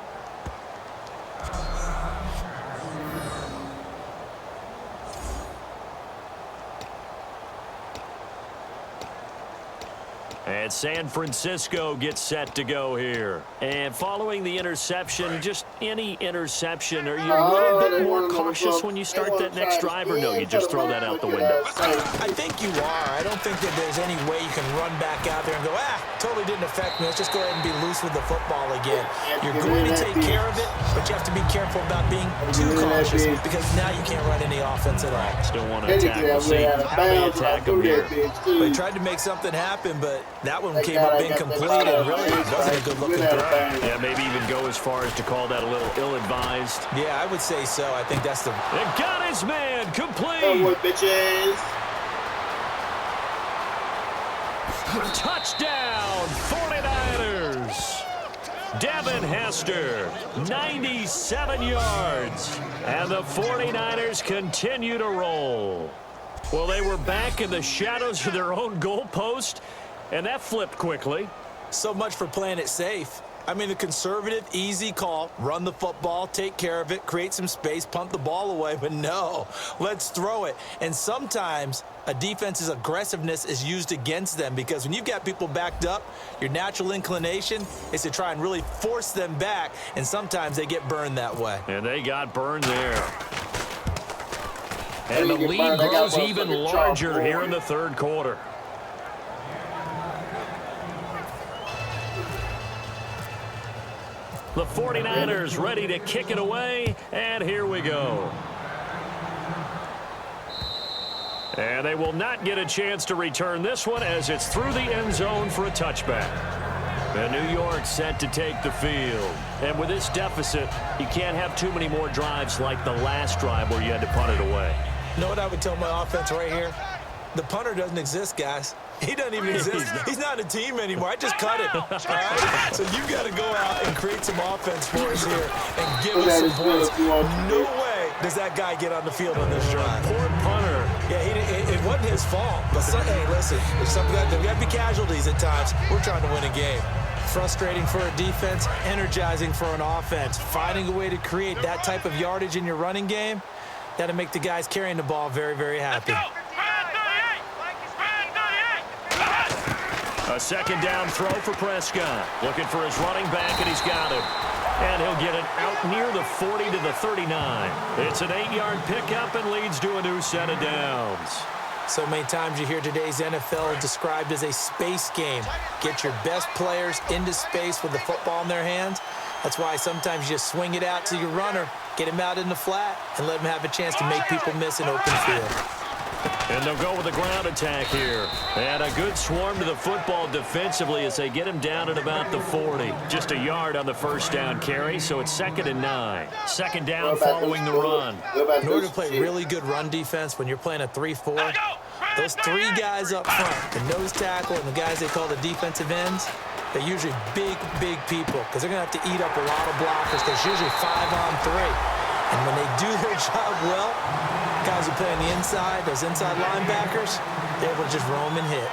And San Francisco gets set to go here. And following the interception, just any interception, are you a little bit more cautious when you start that next drive, or no, you just throw that out the window? I think you are. I don't think that there's any way you can run back out there and go, totally didn't affect me. Let's just go ahead and be loose with the football again. You're going to take care of it, but you have to be careful about being too cautious because now you can't run any offense at all. Still want to attack. We'll see how they attack them here. They tried to make something happen, but that one came up incomplete and really wasn't a good-looking throw. Yeah, maybe even go as far as to call that a little ill-advised. Yeah, I would say so. I think that's the... It got his man complete. Come on, bitches. Touchdown, 49ers. Devin Hester, 97 yards. And the 49ers continue to roll. Well, they were back in the shadows of their own goalpost, and that flipped quickly. So much for playing it safe. I mean, the conservative, easy call, run the football, take care of it, create some space, punt the ball away. But no, let's throw it. And sometimes a defense's aggressiveness is used against them because when you've got people backed up, your natural inclination is to try and really force them back, and sometimes they get burned that way. And they got burned there. And the lead grows even larger here in the third quarter. The 49ers ready to kick it away, and here we go. And they will not get a chance to return this one as it's through the end zone for a touchback. And New York set to take the field. And with this deficit, you can't have too many more drives like the last drive where you had to punt it away. You know what I would tell my offense right here? The punter doesn't exist, guys. He doesn't even exist. He's not a team anymore. I just cut him. All right? So you got to go out and create some offense for us here and give us some points. No way does that guy get on the field on this drive. Poor punter. Yeah, it wasn't his fault. But hey, listen, there's got to be casualties at times. We're trying to win a game. Frustrating for a defense, energizing for an offense. Finding a way to create that type of yardage in your running game, that'll make the guys carrying the ball very, very happy. A second down throw for Prescott. Looking for his running back, and he's got him. And he'll get it out near the 40 to the 39. It's an 8-yard pickup and leads to a new set of downs. So many times you hear today's NFL described as a space game. Get your best players into space with the football in their hands. That's why sometimes you just swing it out to your runner, get him out in the flat, and let him have a chance to make people miss an open field. And they'll go with a ground attack here. And a good swarm to the football defensively as they get him down at about the 40. Just a yard on the first down carry, so it's 2nd and 9. Second down following the run. In order to play really good run defense when you're playing a 3-4, those three guys up front, the nose tackle and the guys they call the defensive ends, they're usually big, big people because they're going to have to eat up a lot of blockers. There's usually 5-on-3. And when they do their job well, guys who play on the inside, those inside linebackers, they're able to just roam and hit.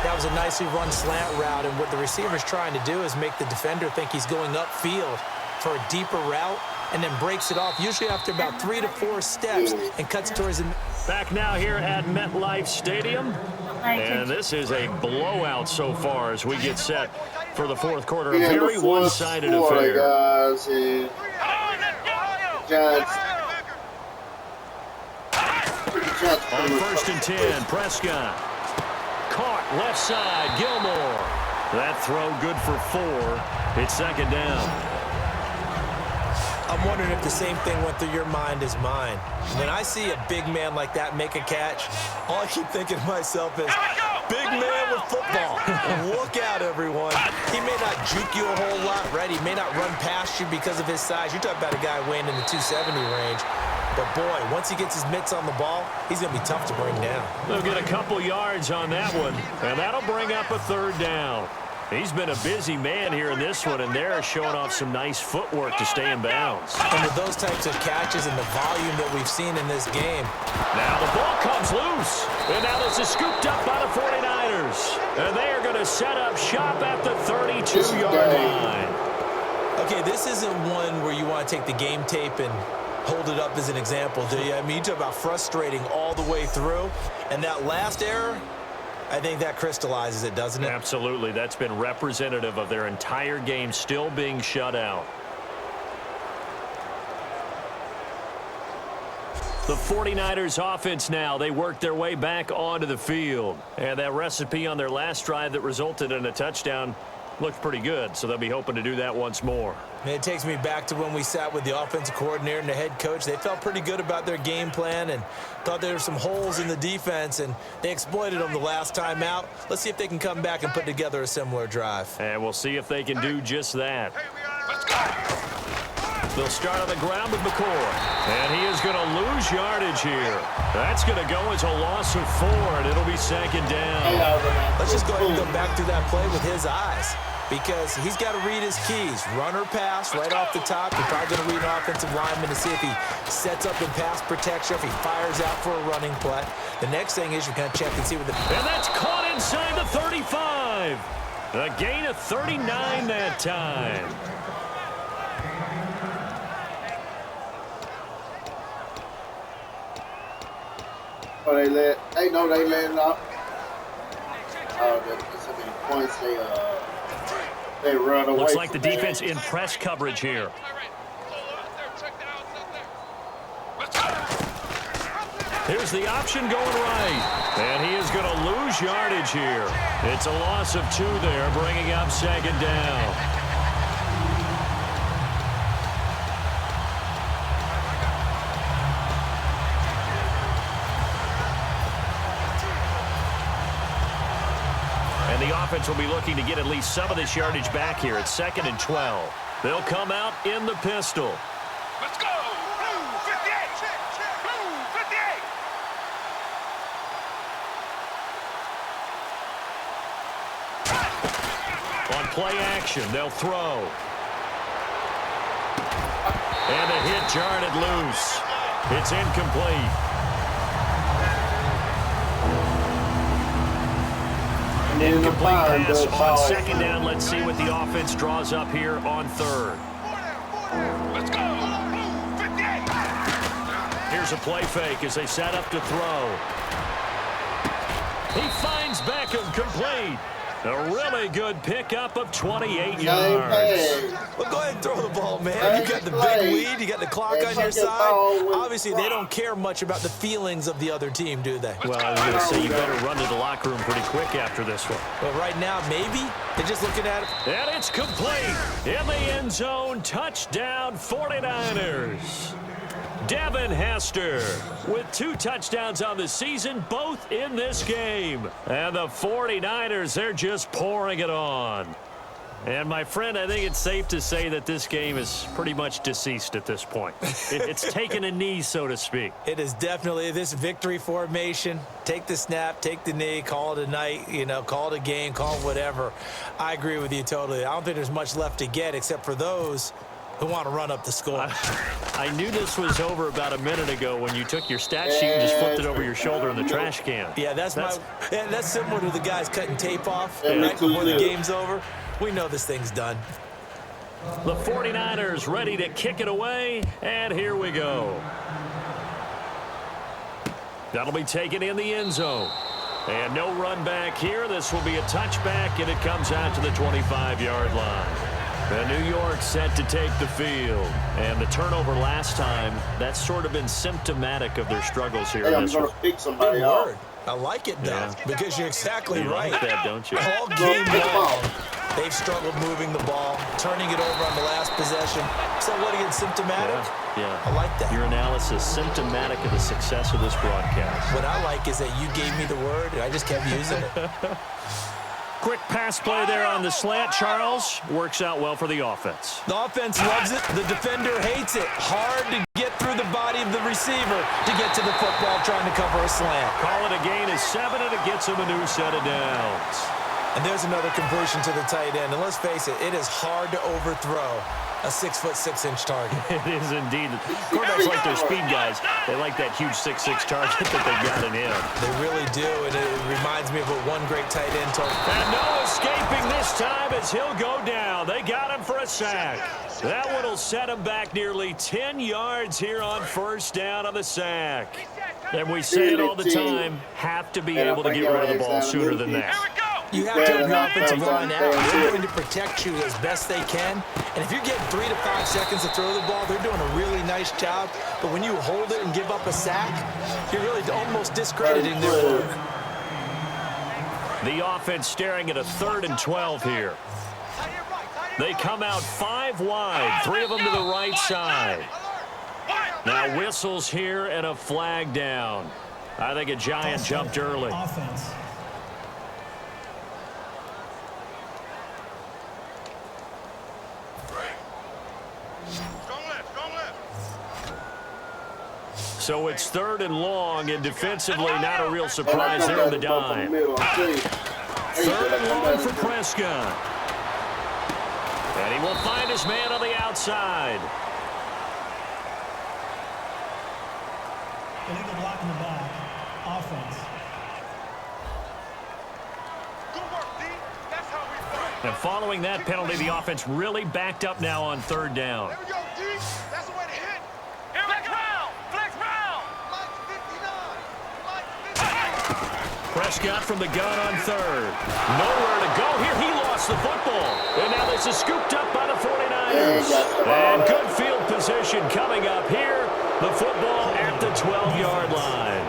That was a nicely run slant route, and what the receiver's trying to do is make the defender think he's going upfield for a deeper route and then breaks it off, usually after about 3 to 4 steps, and cuts towards the... Back now here at MetLife Stadium. And this is a blowout so far as we get set for the fourth quarter. A very one-sided affair. On 1st and 10, Prescott. Caught left side, Gilmore. That throw good for 4. It's 2nd down. I'm wondering if the same thing went through your mind as mine. When I see a big man like that make a catch, all I keep thinking to myself is, big man with football. Look out, everyone. He may not juke you a whole lot, right? He may not run past you because of his size. You're talking about a guy weighing in the 270 range. But, boy, once he gets his mitts on the ball, he's going to be tough to bring down. They'll get a couple yards on that one, and that'll bring up a 3rd down. He's been a busy man here in this one, and they're showing off some nice footwork to stay in bounds. And with those types of catches and the volume that we've seen in this game. Now the ball comes loose, and now this is scooped up by the 49ers. And they are going to set up shop at the 32-yard line. Okay, this isn't one where you want to take the game tape and hold it up as an example, do you? I mean, you talk about frustrating all the way through, and that last error, I think that crystallizes it, doesn't it? Absolutely. That's been representative of their entire game still being shut out. The 49ers offense now, they work their way back onto the field. And that recipe on their last drive that resulted in a touchdown looked pretty good, so they'll be hoping to do that once more. It takes me back to when we sat with the offensive coordinator and the head coach. They felt pretty good about their game plan and thought there were some holes in the defense, and they exploited them the last time out. Let's see if they can come back and put together a similar drive. And we'll see if they can do just that. They'll start on the ground with McCoy. And he is going to lose yardage here. That's going to go as a loss of 4, and it'll be second down. Let's just go ahead and go back through that play with his eyes, because he's got to read his keys. Run or pass right off the top. He's probably going to read an offensive lineman to see if he sets up in pass protection, if he fires out for a running play. The next thing is you're going to check and see what the... And that's caught inside the 35. A gain of 39 that time. Oh, they let it up. Oh, that's how many points they run away. Looks like the defense in press coverage here. Here's the option going right. And he is going to lose yardage here. It's a loss of 2 there, bringing up second down. And the offense will be looking to get at least some of this yardage back here. It's 2nd and 12. They'll come out in the pistol. Let's go! Blue 58! Blue 58! On play action, they'll throw. And the hit jarred it loose. It's incomplete. Incomplete pass on second down. Let's see what the offense draws up here on 3rd. Let's go! Blue 58! Here's a play fake as they set up to throw. He finds Beckham complete. A really good pickup of 28 yards. Well, go ahead and throw the ball, man. You got the big lead. You got the clock on your side. Obviously, they don't care much about the feelings of the other team, do they? Well, I was going to say you better run to the locker room pretty quick after this one. Well, right now, maybe. They're just looking at it. And it's complete. In the end zone, touchdown 49ers. Devin Hester with 2 touchdowns on the season, both in this game. And the 49ers, they're just pouring it on. And, my friend, I think it's safe to say that this game is pretty much deceased at this point. It's taken a knee, so to speak. It is definitely this victory formation. Take the snap, take the knee, call it a night, call it a game, call it whatever. I agree with you totally. I don't think there's much left to get except for those who want to run up the score. I knew this was over about a minute ago when you took your stat sheet and just flipped it over your shoulder in the trash can. Yeah, that's similar to the guys cutting tape off right before the game's over. We know this thing's done. The 49ers ready to kick it away, and here we go. That'll be taken in the end zone. And no run back here. This will be a touchback, and it comes out to the 25-yard line. And New York set to take the field. And the turnover last time, that's sort of been symptomatic of their struggles here. Hey, I'm going to pick somebody up. I like it, though, because you're exactly right. Like that, don't you? All game long, they've struggled moving the ball, turning it over on the last possession. So what, again, symptomatic? Yeah. I like that. Your analysis, symptomatic of the success of this broadcast. What I like is that you gave me the word, and I just kept using it. Quick pass play there on the slant, Charles. Works out well for the offense. The offense loves it. The defender hates it. Hard to get through the body of the receiver to get to the football trying to cover a slant. Call it a gain of 7, and it gets him a new set of downs. And there's another completion to the tight end. And let's face it, it is hard to overthrow a 6'6" target. It is indeed. Quarterbacks like their speed guys. They like that huge 6'6" target that they've got in him. They really do, and it reminds me of what one great tight end told. And no escaping this time as he'll go down. They got him for a sack. That one will set him back nearly 10 yards here on first down on the sack. And we say it all the time, have to be able to get rid of the ball sooner than that. You have to have your offensive line out. They're going to protect you as best they can. And if you're getting 3 to 5 seconds to throw the ball, they're doing a really nice job. But when you hold it and give up a sack, you're really almost discrediting their work. The offense staring at a 3rd and 12 here. They come out 5 wide, 3 of them to the right side. Now whistles here and a flag down. I think a giant jumped early. Offense. So it's 3rd and long, and defensively not a real surprise there in the dime. 3rd and long for Prescott. And he will find his man on the outside. Illegal block in the back. Offense. Good work, D. That's how we fight. And following that penalty, the offense really backed up now on 3rd down. There we go, D. That's the way to hit. Here we go. Flex round. Mike 59. Prescott from the gun on 3rd. Nowhere to go here. He lost the football. And now this is scooped up by the 49ers. And good field position coming up here. The football at the 12-yard line.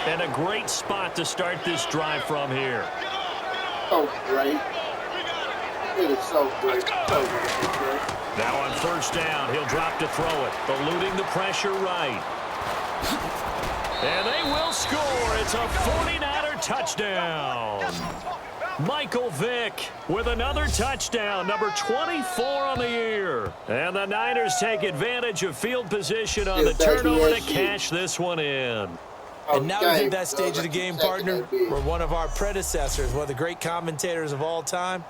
And a great spot to start this drive from here. So great. It is so great. So great. Now on 1st down, he'll drop to throw it. Eluding the pressure right. And they will score. It's a 49er touchdown. Michael Vick with another touchdown, number 24 on the year. And the Niners take advantage of field position on the turnover to cash this one in. And now we're at that stage of the game, partner, where one of our predecessors, one of the great commentators of all time,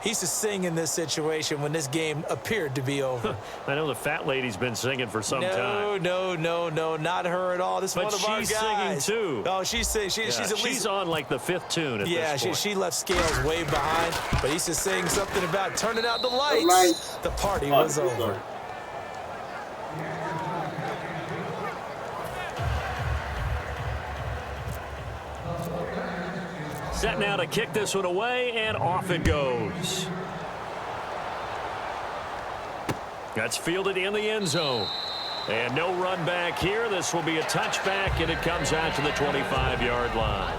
he used to sing in this situation when this game appeared to be over. I know the fat lady's been singing for some time. No, not her at all. This is one of our guys. But she's singing too. Oh, she's singing. She's on like the 5th tune at this point. She left scales way behind. But he used to sing something about turning out the lights. The party was over. Set now to kick this one away, and off it goes. That's fielded in the end zone. And no run back here. This will be a touchback, and it comes out to the 25-yard line.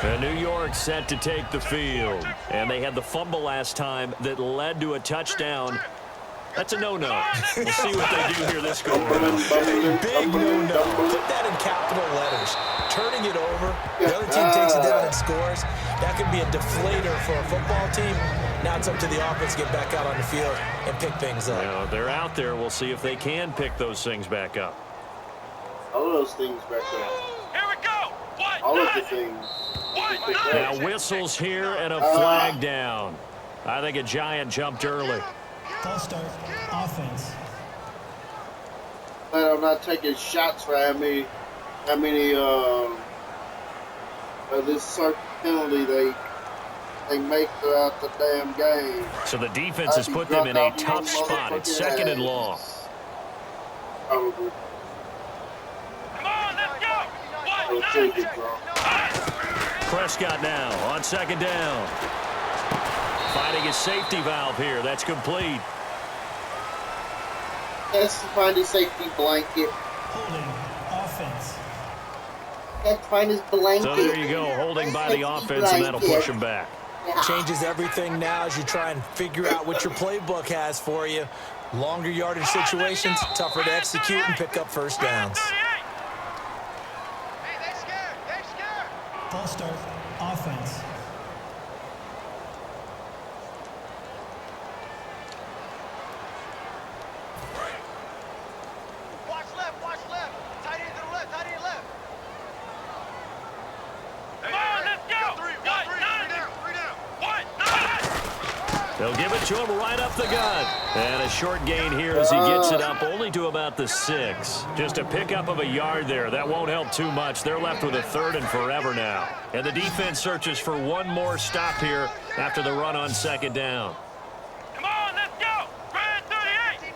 And New York set to take the field. And they had the fumble last time that led to a touchdown. That's a no-no. We'll see what they do here this go-around. Big no-no. Put that in capital letters. Turning it over. The other team takes it down and scores. That could be a deflator for a football team. Now it's up to the offense to get back out on the field and pick things up. Now, they're out there. We'll see if they can pick those things back up. All those things back up. Here we go. All of the things. Now whistles here and a flag down. I think a giant jumped early. False start. Offense. But I'm not taking shots for how many this certain penalty they make throughout the damn game. So the defense has put them in a tough spot. It's 2nd and long. Probably. Come on, let's go. Prescott now on 2nd down. Finding his safety valve here. That's complete. That's to find his safety blanket. Holding. Offense. That's to find his blanket. So there you go, holding by the offense, and that'll push him back. Changes everything now as you try and figure out what your playbook has for you. Longer yardage situations, tougher to execute and pick up 1st downs. Hey, they scared. They scared. False start. Offense. Watch left. Tight end to the left. Come on, let's go. Three down. They'll give it to him right up the gut. And a short gain here as he gets it up only to about the 6. Just a pickup of a yard there. That won't help too much. They're left with a 3rd and forever now. And the defense searches for one more stop here after the run on 2nd down. Come on, let's go. Red 38.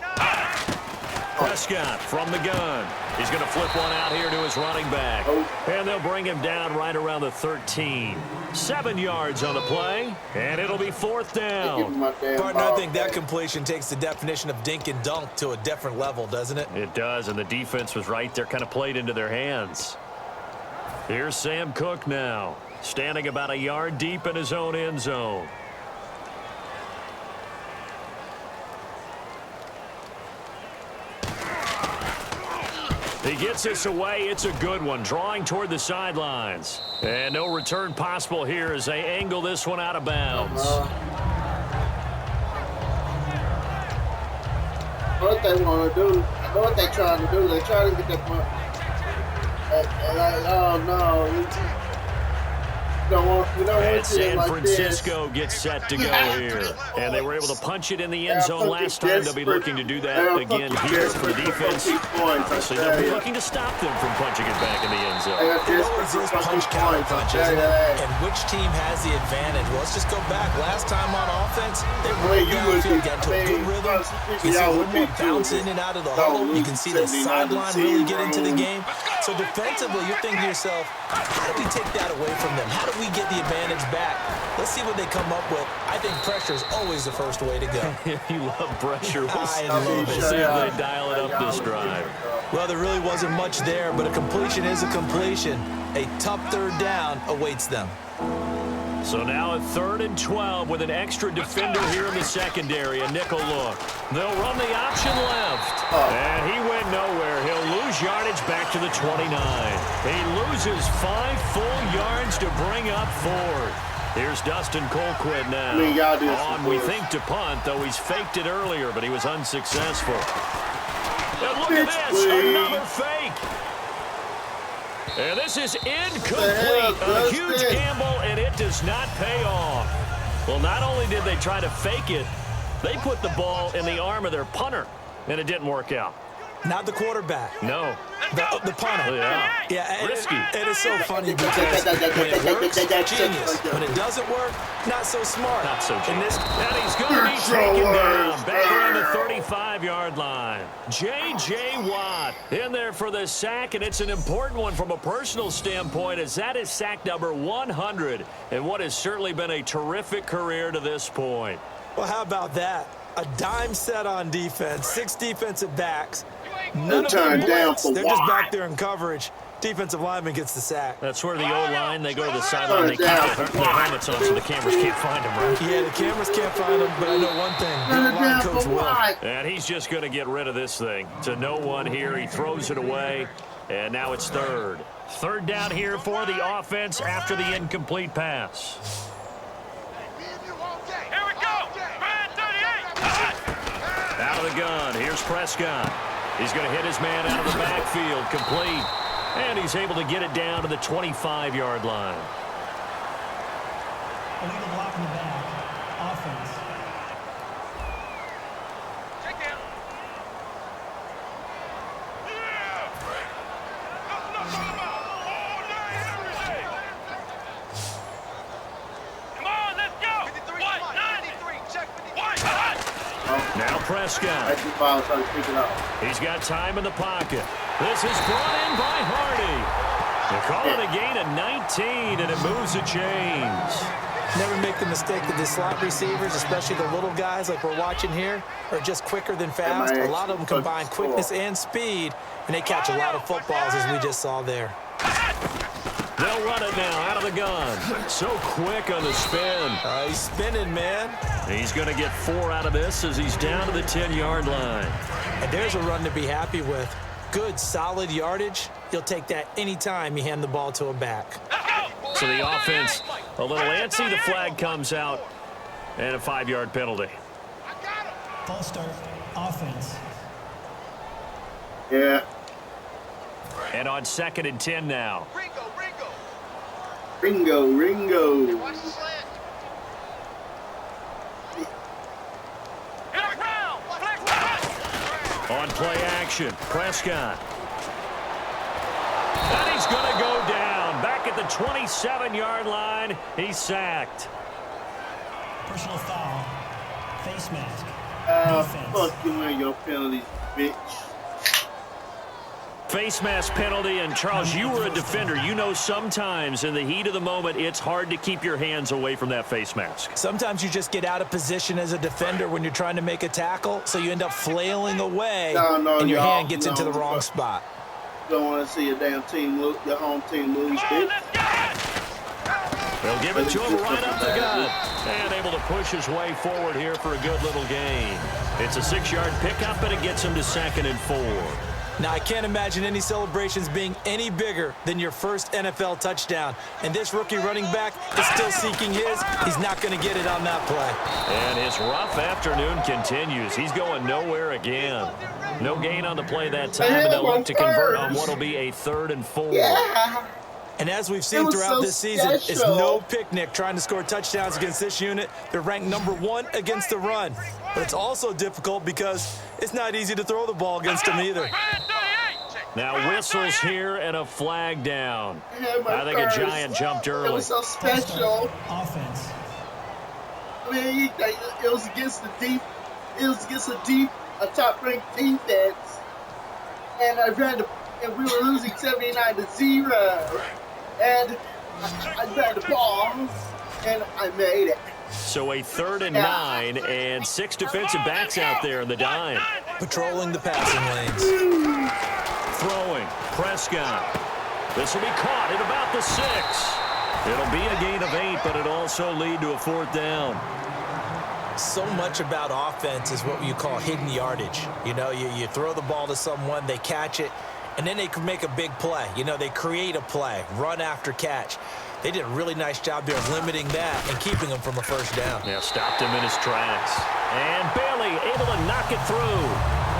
Prescott from the gun. He's going to flip one out here to his running back. And they'll bring him down right around the 13. 7 yards on the play, and it'll be 4th down. Partner, I think that completion takes the definition of dink and dunk to a different level, doesn't it? It does, and the defense was right there, kind of played into their hands. Here's Sam Cook now, standing about a yard deep in his own end zone. He gets this away. It's a good one, drawing toward the sidelines. And no return possible here as they angle this one out of bounds. What they want to do, I know what they're trying to do. They're trying to get that money. Oh no. And San Francisco gets set to go here. And they were able to punch it in the end zone last time. They'll be looking to do that again here for the defense. Obviously, they'll be looking to stop them from punching it back in the end zone. It always is punch-counter punch, isn't it? And which team has the advantage? Well, let's just go back. Last time on offense, they were downfield, got to a good rhythm. You see a little more bounce in and out of the huddle. You can see the sideline really get into the game. So defensively, you're thinking to yourself, how do we take that away from them? How do we get the advantage back? Let's see what they come up with. I think pressure is always the first way to go. You love pressure. I love it. See if they dial it up this drive. Well, there really wasn't much there, but a completion is a completion. A tough 3rd down awaits them. So now a 3rd and 12 with an extra defender here in the secondary, a nickel look. They'll run the option left. And he went nowhere. He'll lose yardage back to the 29. He loses 5 full yards to bring up 4th. Here's Dustin Colquitt now. On, we think, to punt, though he's faked it earlier, but he was unsuccessful. And look at this, another fake. And this is incomplete. A huge gamble, and it does not pay off. Well, not only did they try to fake it, they put the ball in the arm of their punter, and it didn't work out. Not the quarterback. No. The punter. Yeah. Risky. It is so funny because when it works, genius. When it doesn't work, not so smart. Not so genius. And he's going to be taken down back around the 35-yard line. J.J. Watt in there for the sack, and it's an important one from a personal standpoint as that is sack number 100 in what has certainly been a terrific career to this point. Well, how about that? A dime set on defense, 6 defensive backs. None of them blitz. They're just back there in coverage. Defensive lineman gets the sack. That's where the O-line, they go to the sideline, they keep their helmets on so the cameras can't find them, right? Yeah, the cameras can't find them, but I know one thing. The O-line coach will. And he's just going to get rid of this thing. To no one here, he throws it away, and now it's 3rd. 3rd down here for the offense after the incomplete pass. Here we go! Man 38! Out of the gun, here's Prescott. He's going to hit his man out of the backfield, complete. And he's able to get it down to the 25-yard line. Illegal block in the back. Offense. Check down. Yeah! Nothing about all day, every day. Come on, let's go! 53, what? 93, check 53. What? Now Prescott. He's got time in the pocket. This is brought in by Hardy. They call it a gain of 19, and it moves the chains. Never make the mistake that the slot receivers, especially the little guys like we're watching here, are just quicker than fast. A lot of them combine quickness and speed, and they catch a lot of footballs, as we just saw there. They'll run it now out of the gun. So quick on the spin. He's spinning, man. He's going to get 4 out of this as he's down to the 10-yard line. And there's a run to be happy with. Good, solid yardage. You'll take that anytime you hand the ball to a back. So the offense a little antsy. The flag comes out, and a 5-yard penalty. False start. Offense. Yeah. And on 2nd and 10 now. Ringo. Watch the slant. On play action, Prescott. And he's going to go down. Back at the 27-yard line, he's sacked. Personal foul. Face mask. Fuck you and your penalties, bitch. Face mask penalty, and Charles, you were a defender. You know sometimes in the heat of the moment, it's hard to keep your hands away from that face mask. Sometimes you just get out of position as a defender when you're trying to make a tackle, so you end up flailing away, and your hand gets into the wrong spot. You don't want to see your damn team lose, your home team lose, bitch. They'll give it to him right up the gut. And able to push his way forward here for a good little gain. It's a 6-yard pickup, and it gets him to 2nd and 4. Now, I can't imagine any celebrations being any bigger than your first NFL touchdown. And this rookie running back is still seeking his. He's not going to get it on that play. And his rough afternoon continues. He's going nowhere again. No gain on the play that time, and they'll look to convert on what will be a 3rd and 4. Yeah. And as we've seen throughout this season, it's no picnic trying to score touchdowns against this unit. They're ranked number 1 against the run. But it's also difficult because it's not easy to throw the ball against them either. Now whistles here and a flag down. I think a Giant jumped early. It was so special. Offense. I mean, it was against a top-ranked defense, and and we were losing 79-0. And I ran the ball, and I made it. So a 3rd and 9, and 6 defensive backs out there in the dime. Patrolling the passing lanes. Throwing, Prescott. This will be caught at about the 6. It'll be a gain of 8, but it'll also lead to a 4th down. So much about offense is what you call hidden yardage. You know, you throw the ball to someone, they catch it, and then they can make a big play. You know, they create a play, run after catch. They did a really nice job there of limiting that and keeping him from a 1st down. Yeah, stopped him in his tracks. And Bailey able to knock it through.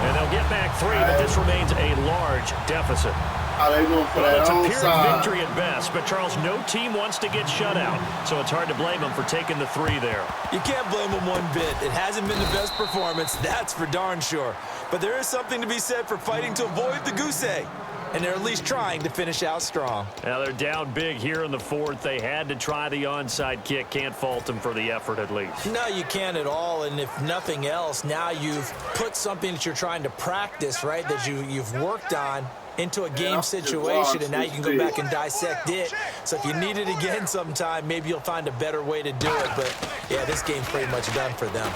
And they'll get back 3, but this remains a large deficit. Well, it's a Pyrrhic victory at best, but Charles, no team wants to get shut out, so it's hard to blame them for taking the 3 there. You can't blame them one bit. It hasn't been the best performance, that's for darn sure. But there is something to be said for fighting to avoid the goose egg, and they're at least trying to finish out strong. Now they're down big here in the 4th. They had to try the onside kick. Can't fault them for the effort at least. No, you can't at all, and if nothing else, now you've put something that you're trying to practice, right, that you've worked on into a game situation, and now you can go back and dissect it. So if you need it again sometime, maybe you'll find a better way to do it. But, yeah, this game's pretty much done for them.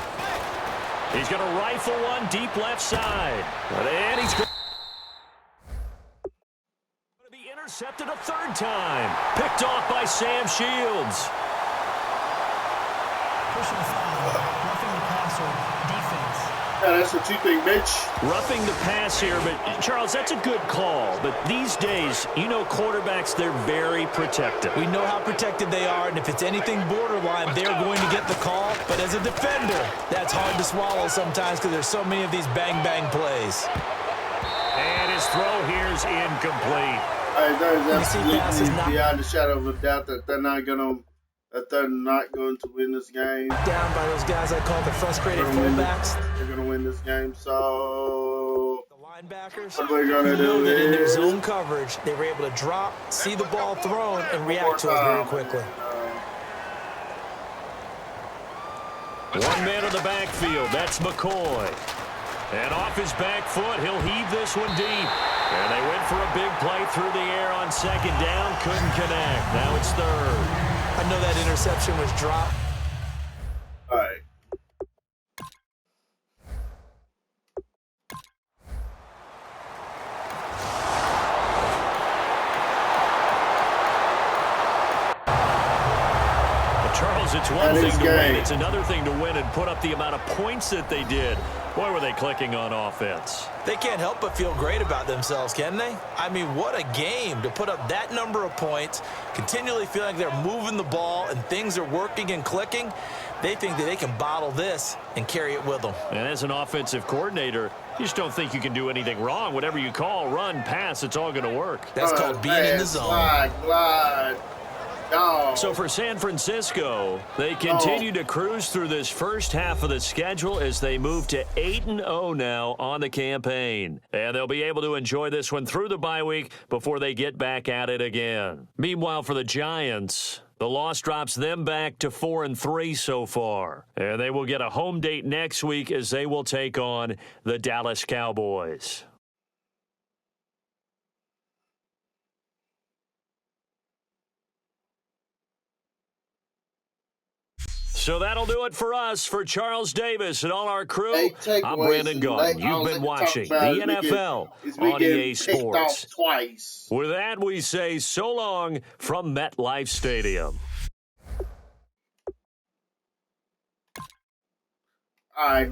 He's going to rifle one deep left side. And he's going to be intercepted a 3rd time. Picked off by Sam Shields. Personal foul. Roughing the passer. Defense. Yeah, that's what you think, Mitch. Roughing the pass here, but Charles, that's a good call. But these days, you know quarterbacks, they're very protective. We know how protected they are, and if it's anything borderline, they're going to get the call. But as a defender, that's hard to swallow sometimes because there's so many of these bang-bang plays. And his throw here is incomplete. There's absolutely beyond the shadow of a doubt that they're not going to win this game. Down by those guys I call the frustrated fullbacks. They're going to win this game, so the linebackers, what are we going to do that in their zone coverage, they were able to drop, see the ball thrown, and react to it very quickly. One man in the backfield, that's McCoy. And off his back foot, he'll heave this one deep. And they went for a big play through the air on 2nd down, couldn't connect. Now it's 3rd. I know that interception was dropped. All right. Charles, it's one thing to win. It's another thing to win and put up the amount of points that they did. Boy, were they clicking on offense. They can't help but feel great about themselves, can they? I mean, what a game to put up that number of points, continually feeling like they're moving the ball and things are working and clicking. They think that they can bottle this and carry it with them. And as an offensive coordinator, you just don't think you can do anything wrong. Whatever you call, run, pass, it's all going to work. That's called being in the zone. Glide. So for San Francisco, they continue to cruise through this first half of the schedule as they move to 8-0 now on the campaign. And they'll be able to enjoy this one through the bye week before they get back at it again. Meanwhile, for the Giants, the loss drops them back to 4-3 so far. And they will get a home date next week as they will take on the Dallas Cowboys. So that'll do it for us. For Charles Davis and all our crew, Hey, I'm Brandon Gaudin. You've been watching the NFL on EA Sports. Twice. With that, we say so long from MetLife Stadium. All right.